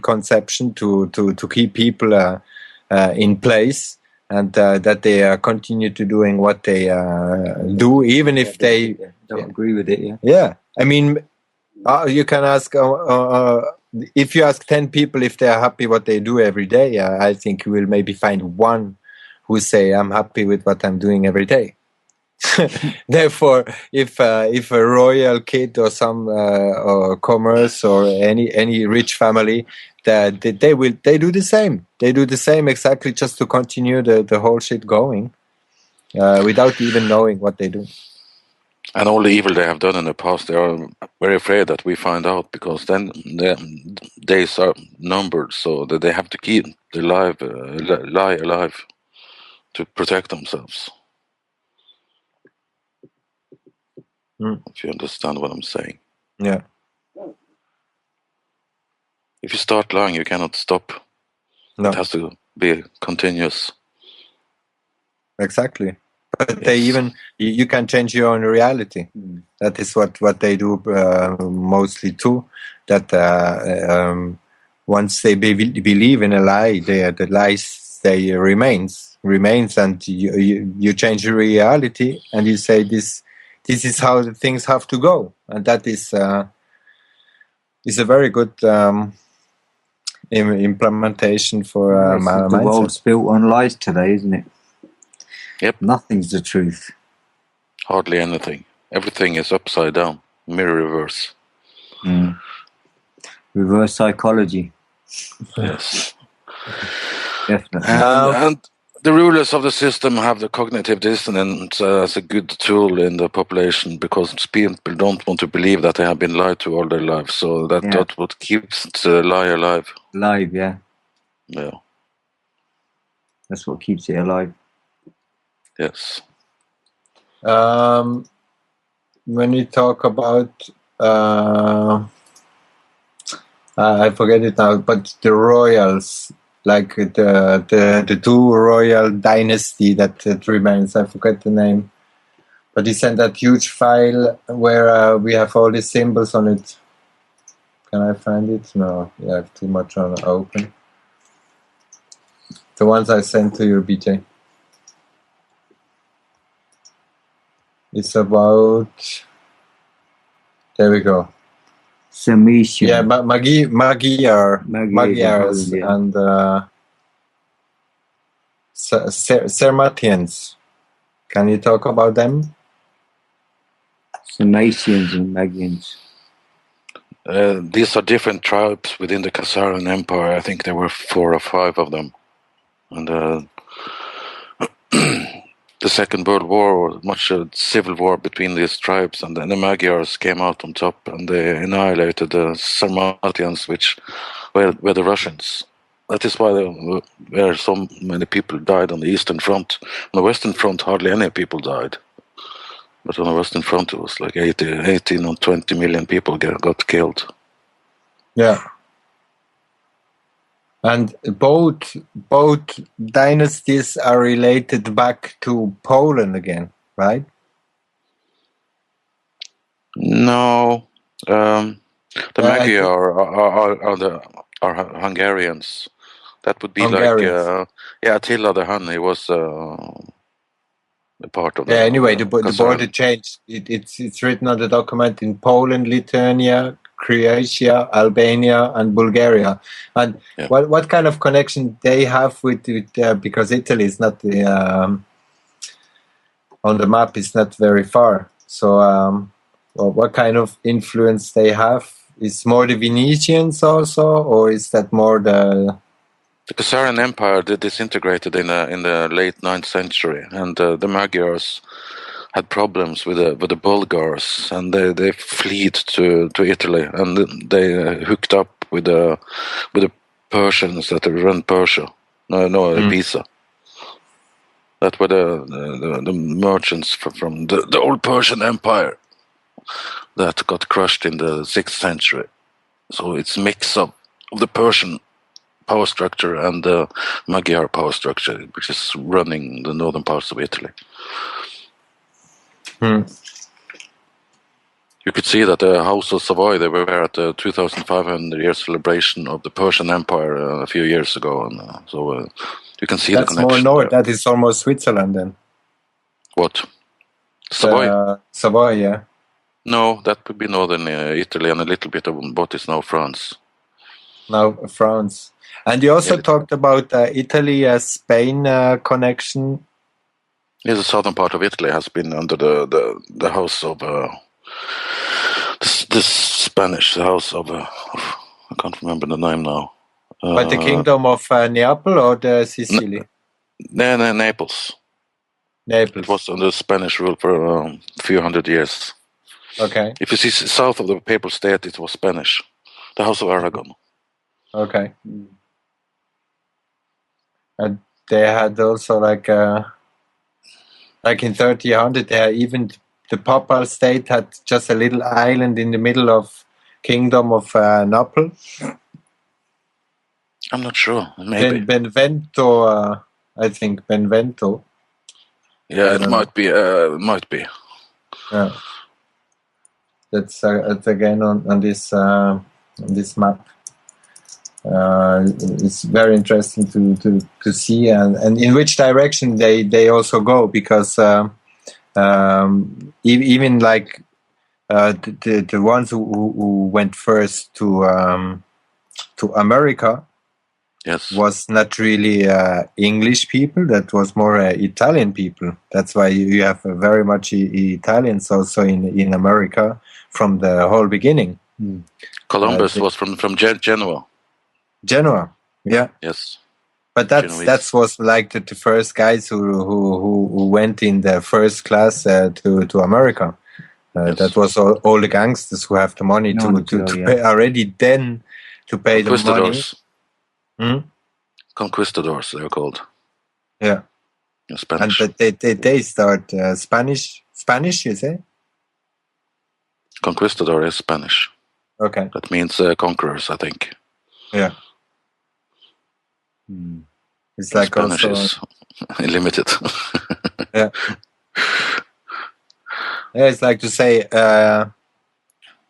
conception to keep people in place, and that they continue to doing what they do, even if they don't agree with it. Yeah, I mean, you can ask if you ask 10 people if they are happy what they do every day. I think you will maybe find one who say I'm happy with what I'm doing every day. Therefore, if a royal kid or some or commerce or any rich family, they do the same. They do the same exactly just to continue the whole shit going, without even knowing what they do. And all the evil they have done in the past, they are very afraid that we find out, because then their days are numbered, so that they have to keep the lie alive to protect themselves. If you understand what I'm saying. Yeah. If you start lying, you cannot stop. No. It has to be continuous. Exactly. But they even, you can change your own reality. That is what they do mostly too. That once they believe in a lie, the lie they remains, and you change the reality, and you say this is how the things have to go, and that is a very good implementation for The mindset. world's built on lies today, isn't it? Yep. Nothing's the truth. Hardly anything. Everything is upside down. Mirror reverse. Reverse psychology. Yes. Definitely. And the rulers of the system have the cognitive dissonance as a good tool in the population, because people don't want to believe that they have been lied to all their lives. So that's what keeps the lie alive. Alive, yeah. Yeah. That's what keeps it alive. Yes. When you talk about I forget it now, but the royals, like the two royal dynasty that remains, I forget the name, but he sent that huge file where we have all these symbols on it. Can I find it? No, you have too much on open. The ones I sent to you, BJ. It's about. There we go. Samesian. Yeah, Magyars yeah. and Sarmatians. Can you talk about them? Samesians and Magyans. These are different tribes within the Khazarian Empire. I think there were 4 or 5 of them. And the Second World War was much a civil war between these tribes, and then the Magyars came out on top, and they annihilated the Sarmatians, which were the Russians. That is why there so many people died on the Eastern Front. On the Western Front, hardly any people died. But on the Western Front, it was like 18 or 20 million people got killed. Yeah. And both dynasties are related back to Poland again, right? No, the Magyar are Hungarians. That would be Hungarians. like Attila the Hun. He was a part of. Yeah. Anyway, the border changed. It's written on the document in Poland, Lithuania, Croatia, Albania, and Bulgaria. And what kind of connection they have with because Italy is not on the map, is not very far. So what kind of influence they have? Is more the Venetians also, or is that more the Khazarian Empire disintegrated in the late 9th century, and the Magyars had problems with the Bulgars, and they fled to Italy, and they hooked up with the Persians that run Persia. Pisa. That were the merchants from the old Persian Empire that got crushed in the 6th century. So it's a mix of the Persian power structure and the Magyar power structure, which is running the northern parts of Italy. You could see that the House of Savoy, they were at the 2,500-year celebration of the Persian Empire a few years ago, and so you can see that's the connection. More north. That is almost Switzerland then. What? Savoy? Savoy, yeah. No, that would be northern Italy and a little bit of what is now France. Now France. And you also talked about Italy-Spain connection. Yeah, the southern part of Italy has been under the house of the Spanish, the house of I can't remember the name now. But the kingdom of Neapel or the Sicily? Naples. Naples. It was under Spanish rule for a few hundred years. Okay. If you see south of the Papal State, it was Spanish. The House of Aragon. Okay. And they had also like in 1300, even the Papal State had just a little island in the middle of Kingdom of Naples. I'm not sure. Maybe Benevento, I think Benevento. Yeah, it might be. Yeah, that's again on this map. it's very interesting to see and in which direction they also go, because even like the ones who went first to America was not really English people. That was more Italian people. That's why you have very much Italians also in America from the whole beginning. Columbus was from Genoa. Genoa, yeah. Yes. But that was like the first guys who went in the first class to America. That was all the gangsters who have the money to pay already then to pay the money. Conquistadors, they're called. Yeah. In Spanish. And they start Spanish, you say? Conquistador is Spanish. Okay. That means conquerors, I think. Yeah. It's like Spanish also is unlimited. Yeah. Yeah, it's like to say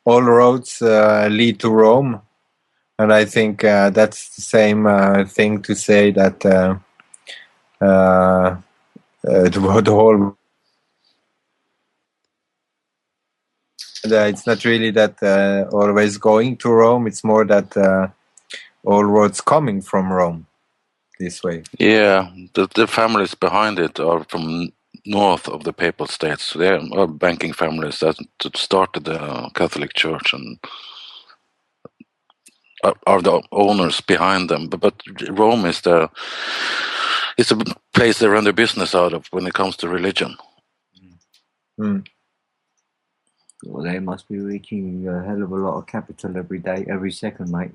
all roads lead to Rome, and I think that's the same thing to say that the whole. It's not really that always going to Rome. It's more that all roads coming from Rome this way. Yeah, the families behind it are from north of the Papal States. They are banking families that started the Catholic Church and are the owners behind them. But Rome is a place they run their business out of when it comes to religion. Well, they must be making a hell of a lot of capital every day, every second, mate.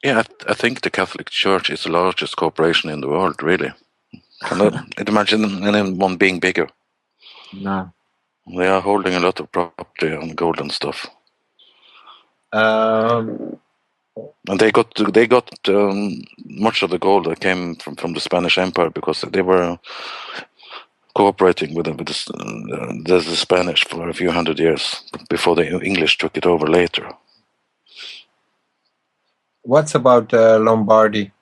Yeah, I think the Catholic Church is the largest corporation in the world, really. I'd imagine anyone being bigger. No. They are holding a lot of property and gold and stuff. And they got much of the gold that came from the Spanish Empire because they were cooperating with the Spanish for a few hundred years before the English took it over later. What's about Lombardy?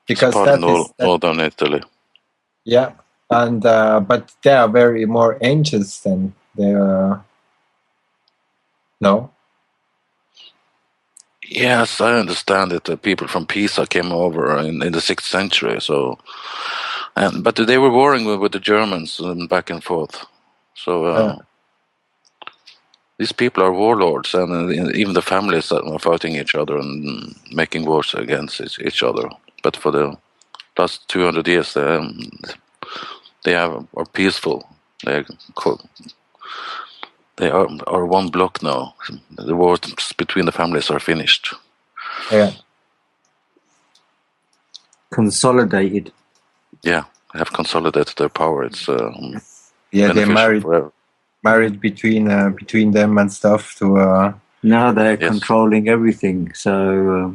Because that is northern Italy. Yeah, and but they are very more ancient than they are. No. Yes, I understand it. People from Pisa came over in the 6th century. So, but they were warring with the Germans back and forth. So these people are warlords, and even the families that are fighting each other and making wars against each other. But for the last 200 years, they are peaceful. They are one block now. The wars between the families are finished. Yeah. Consolidated. Yeah, they have consolidated their power. It's they're married between them and stuff to. Now they're controlling everything. So.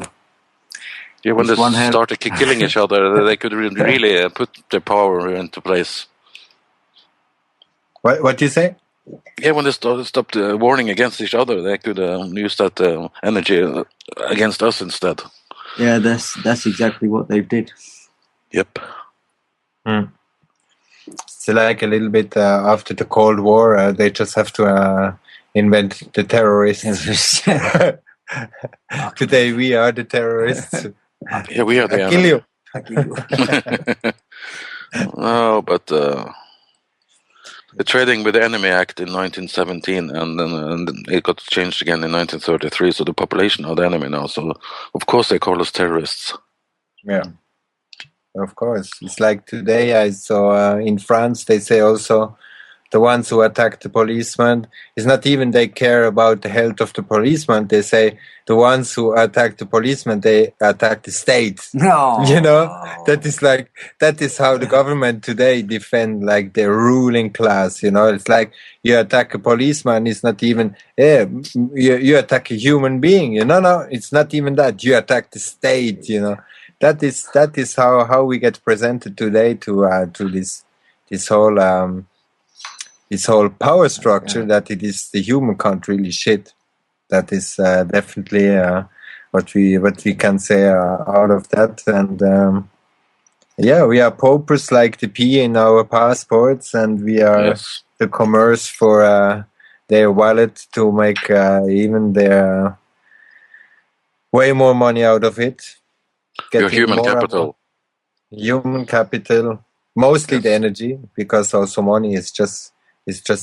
Yeah, when they started killing each other, they could really put their power into place. What do you say? Yeah, when they stopped warning against each other, they could use that energy against us instead. Yeah, that's exactly what they did. Yep. It's like a little bit after the Cold War, they just have to invent the terrorists. Today we are the terrorists. Yeah, we are the enemy. Kill you. No, but the Trading with the Enemy Act in 1917, and then it got changed again in 1933. So the population are the enemy now. So of course they call us terrorists. Yeah, of course. It's like today I saw in France they say also the ones who attack the policeman, it's not even they care about the health of the policeman. They say the ones who attack the policeman, they attack the state. No. You know, that is how the government today defend like the ruling class. You know, it's like you attack a policeman, it's not even, you attack a human being. You know, no, it's not even that. You attack the state, you know. That is how we get presented today to this whole power structure, that it is the human can't really shit. That is definitely what we can say out of that. And we are paupers like the P in our passports, and we are the commerce for their wallet to make even their way more money out of it. Your human capital. Human capital, mostly the energy, because also money is just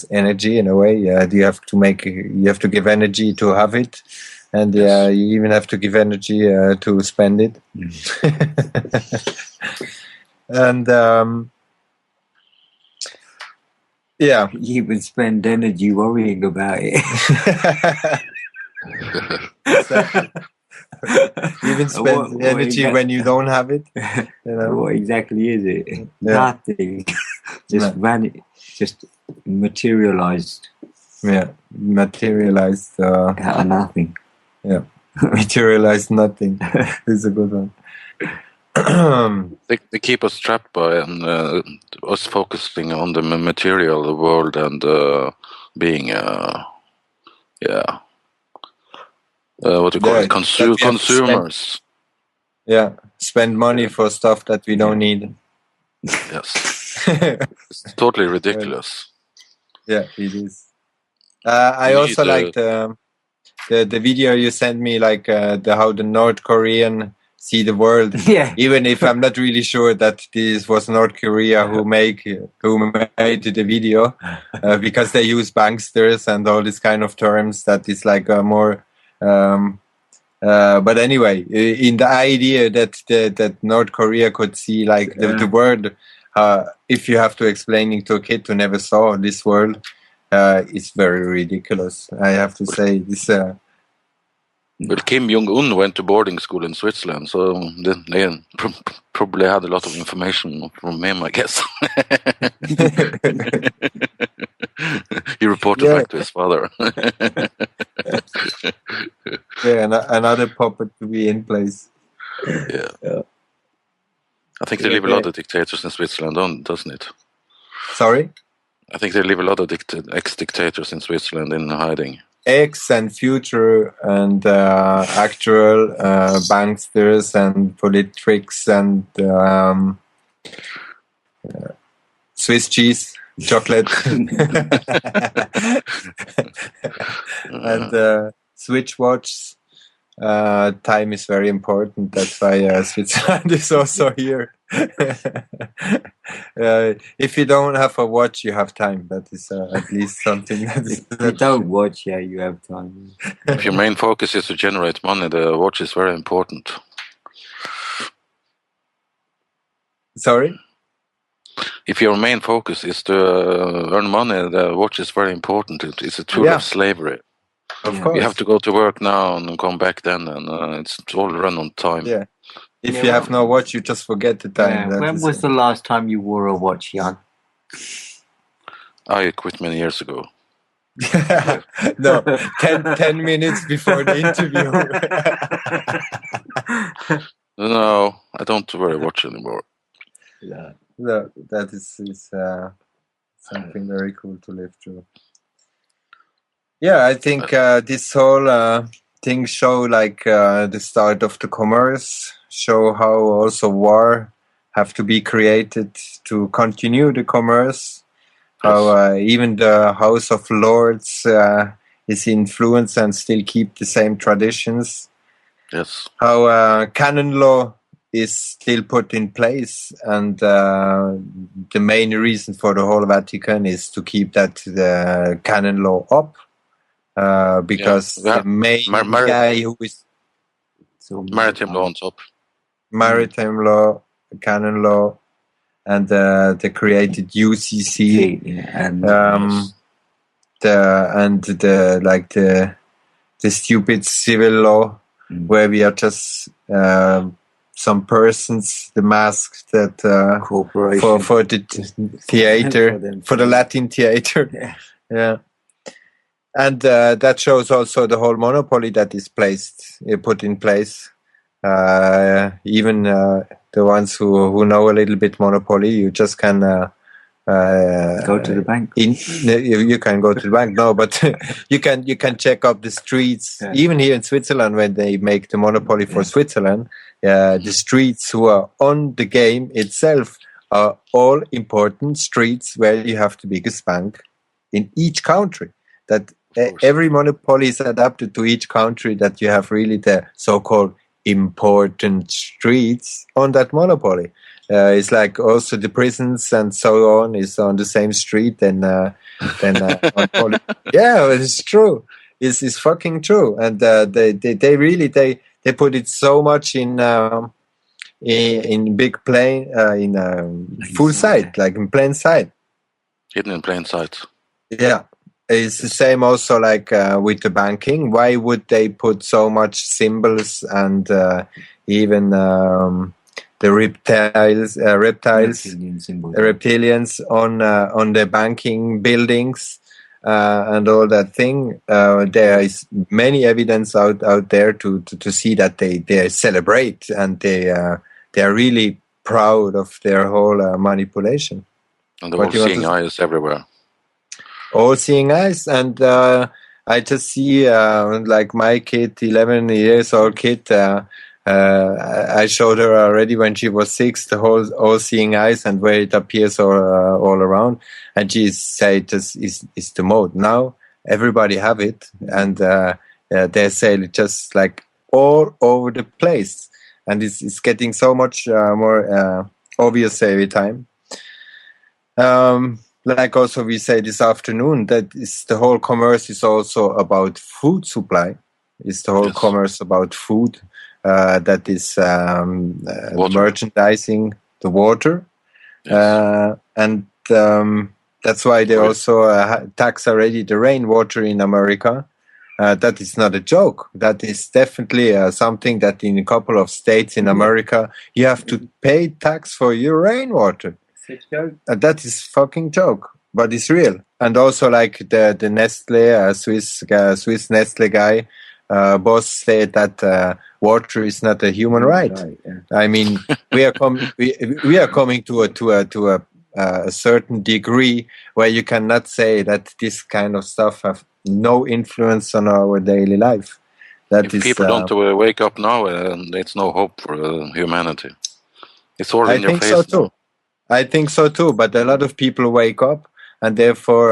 energy in a way. You have to give energy to have it, and you even have to give energy to spend it. And you even spend energy worrying about it. Even spend energy when you don't have it. What exactly is it? Nothing. Just materialized. Yeah, materialized. Out of nothing. Yeah, materialized nothing. It's a good one. They keep us trapped by us focusing on the material world and being what do you call it? Consumers. Spend money for stuff that we don't need. Yes. It's totally ridiculous. Yeah, it is. I also like the video you sent me, like how the North Korean see the world. Yeah. Even if I'm not really sure that this was North Korea who made the video, because they use banksters and all these kind of terms that is like more. But anyway, in the idea that North Korea could see like the world, if you have to explain it to a kid who never saw this world, it's very ridiculous. I have to say this. Well, Kim Jong-un went to boarding school in Switzerland, so they probably had a lot of information from him, I guess. He reported back to his father. Another puppet to be in place. Yeah. I think they leave a lot of dictators in Switzerland, doesn't it? Sorry? I think they leave a lot of ex-dictators in Switzerland in hiding. Ex and future and actual banksters and politrix and Swiss cheese, chocolate, and Switch watch. Time is very important. That's why Switzerland is also here. If you don't have a watch, you have time. That is at least something. If you don't watch, you have time. If your main focus is to generate money, the watch is very important. Sorry? If your main focus is to earn money, the watch is very important. It's a tool of slavery. Of course. You have to go to work now and come back then, and it's all run on time. Yeah. If you have no watch, you just forget the time. Yeah. When was the last time you wore a watch, Jan? I quit many years ago. No, 10 minutes before the interview. No, I don't wear a watch anymore. Yeah, no, that is something very cool to live through. Yeah, I think this whole thing show like the start of the commerce, show how also war have to be created to continue the commerce, how even the House of Lords is influenced and still keep the same traditions. Yes. How canon law is still put in place, and the main reason for the whole Vatican is to keep that canon law up. Because the main guy who is maritime law on top, maritime law, canon law, and the created UCC, and the stupid civil law, where we are just some persons, the masked that for the theater, for the Latin theater, yeah. And that shows also the whole monopoly that is put in place. Even the ones who know a little bit monopoly, you just can Go to the bank. You can go to the bank, no, but you can check up the streets. Yeah. Even here in Switzerland, when they make the monopoly for Switzerland, the streets who are on the game itself are all important streets where you have the biggest bank in each country. That every monopoly is adapted to each country, that you have really the so-called important streets on that monopoly. It's like also the prisons and so on is on the same street and monopoly. Yeah, it's true. It's fucking true. And they really put it so much in big plain in full sight, like in plain sight. Hidden in plain sight. Yeah. It's the same also like with the banking. Why would they put so much symbols and even the reptilians on the banking buildings and all that thing? There is many evidence out there to see that they celebrate and they are really proud of their whole manipulation. And the whole seeing eyes everywhere. All seeing eyes, and I just see like my kid, 11 years old kid. I showed her already when she was 6 the whole all seeing eyes and where it appears all around, and she said this is the mode now. Everybody have it, and they say it just like all over the place, and it's getting so much more obvious every time. Like also we say this afternoon, that is the whole commerce is also about food supply. It's the whole commerce about food, that is merchandising the water. And that's why they also tax already the rainwater in America. That is not a joke. That is definitely something that in a couple of states in America, you have to pay tax for your rainwater. That is fucking joke, but it's real. And also like the Nestle, Swiss Nestle guy, boss said that water is not a human right. I mean, we are coming to a certain degree where you cannot say that this kind of stuff have no influence on our daily life. If people don't wake up now, there's no hope for humanity. It's all in your face. So too. I think so too, but a lot of people wake up, and therefore,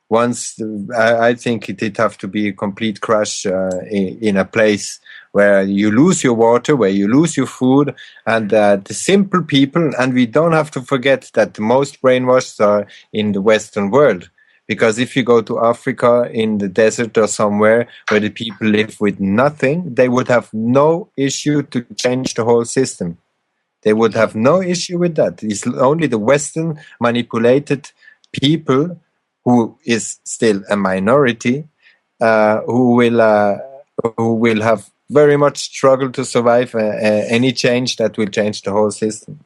once I think it did have to be a complete crash in a place where you lose your water, where you lose your food, and the simple people. And we don't have to forget that the most brainwashed are in the Western world, because if you go to Africa in the desert or somewhere where the people live with nothing, they would have no issue to change the whole system. They would have no issue with that. It's only the Western manipulated people, who is still a minority, who will have very much struggle to survive any change that will change the whole system.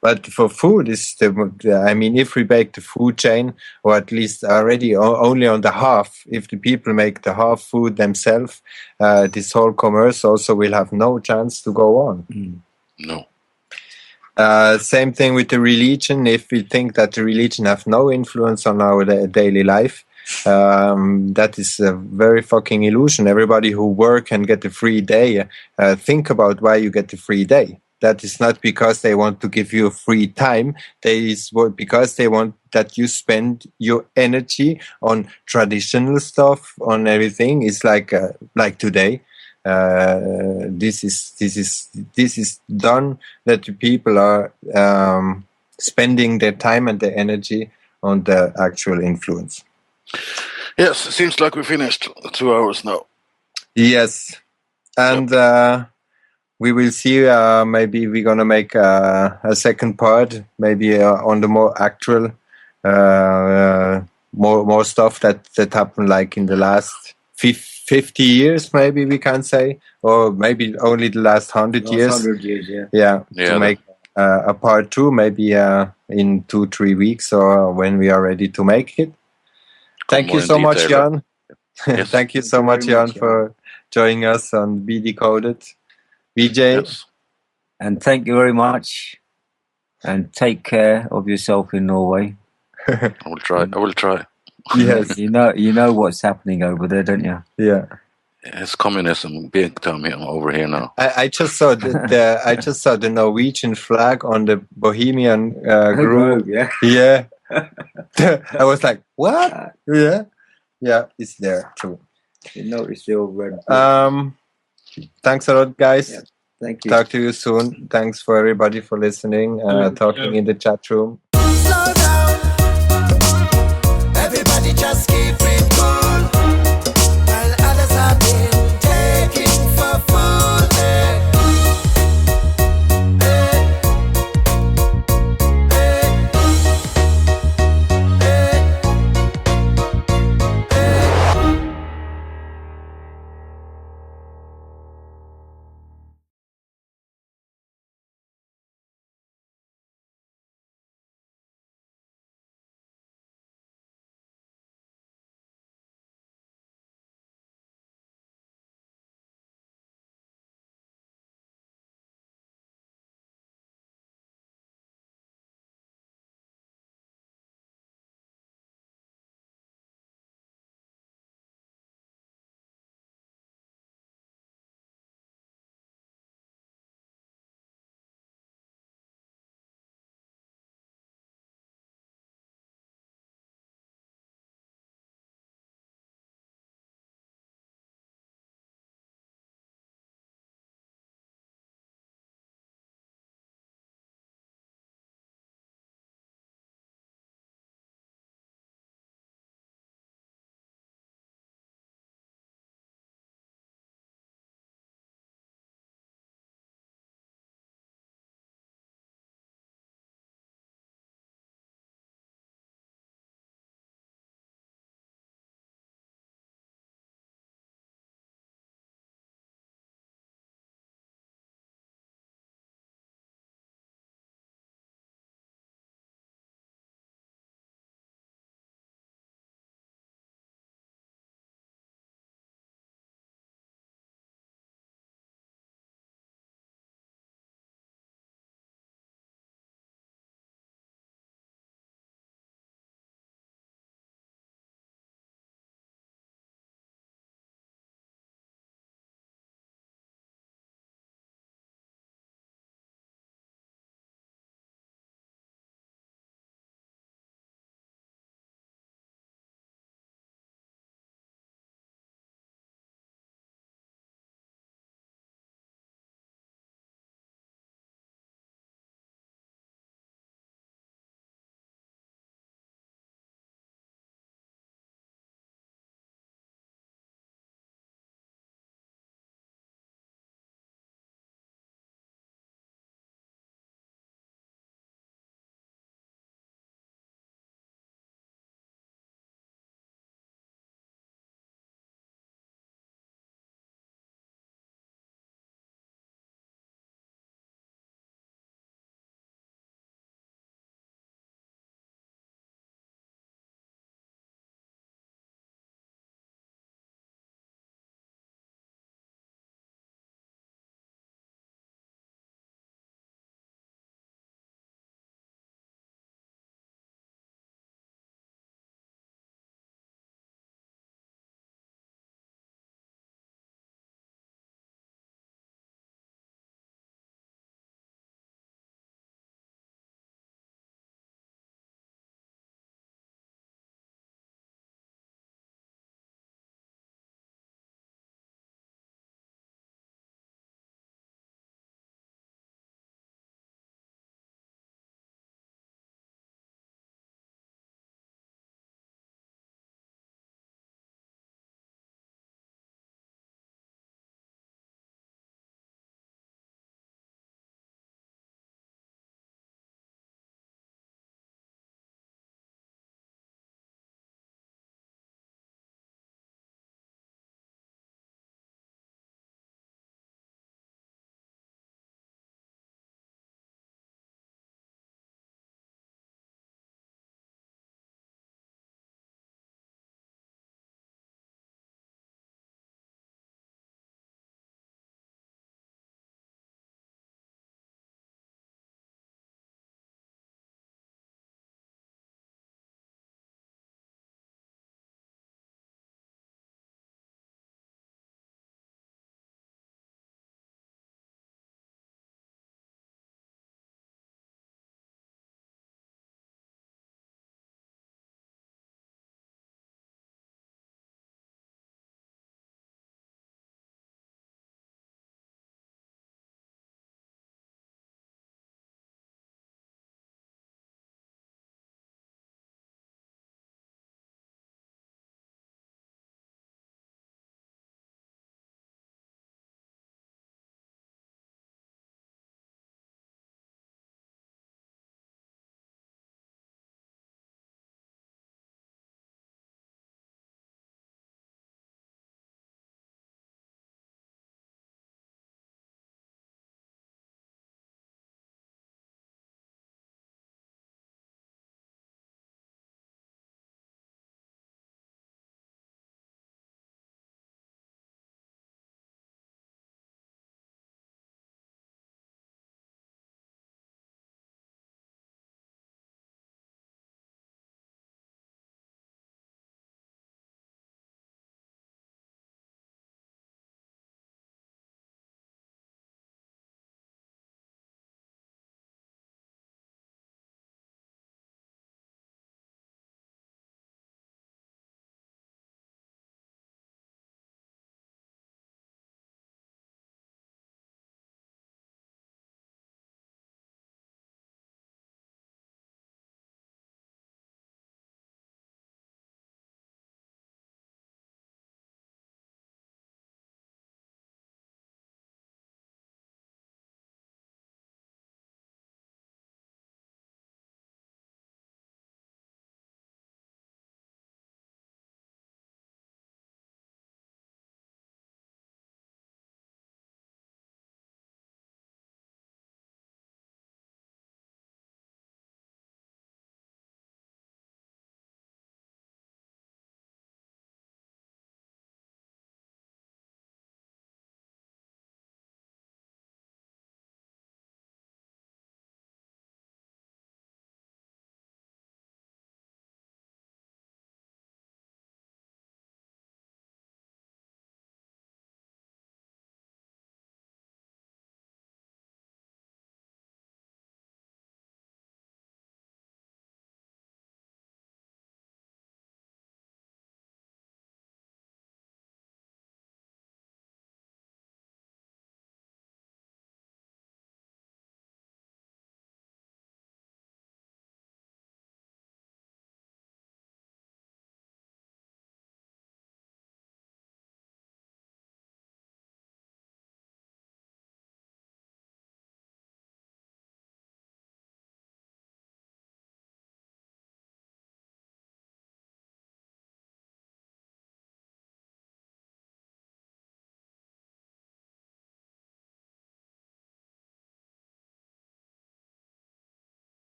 But for food, if we break the food chain, or at least already only on the half, if the people make the half food themselves, this whole commerce also will have no chance to go on. No. Same thing with the religion. If we think that the religion have no influence on our daily life, that is a very fucking illusion. Everybody who work and get a free day, think about why you get a free day. That is not because they want to give you a free time. Because they want that you spend your energy on traditional stuff, on everything. It's like today. This is done that the people are spending their time and their energy on the actual influence. Yes, seems like we finished 2 hours now. Yes, and we will see. Maybe we're gonna make a second part, maybe on the more actual, more stuff that happened like in the last 50 years, maybe we can say, or maybe only the last 100 years. 100 years, to make a part 2, maybe in 2-3 weeks, or when we are ready to make it. Thank you so much, Jan. Yes. Thank you so much, Jan, for joining us on BDcode. BJ. Yes. And thank you very much. And take care of yourself in Norway. I will try. Yes. You know what's happening over there, don't you? Yeah. It's communism big time over here now. I just saw the Norwegian flag on the Bohemian group. Yeah. Yeah. I was like, what? Yeah. Yeah, it's there too. You notice your red. Thanks a lot, guys. Yeah. Thank you. Talk to you soon. Thanks for everybody for listening, talking in the chat room.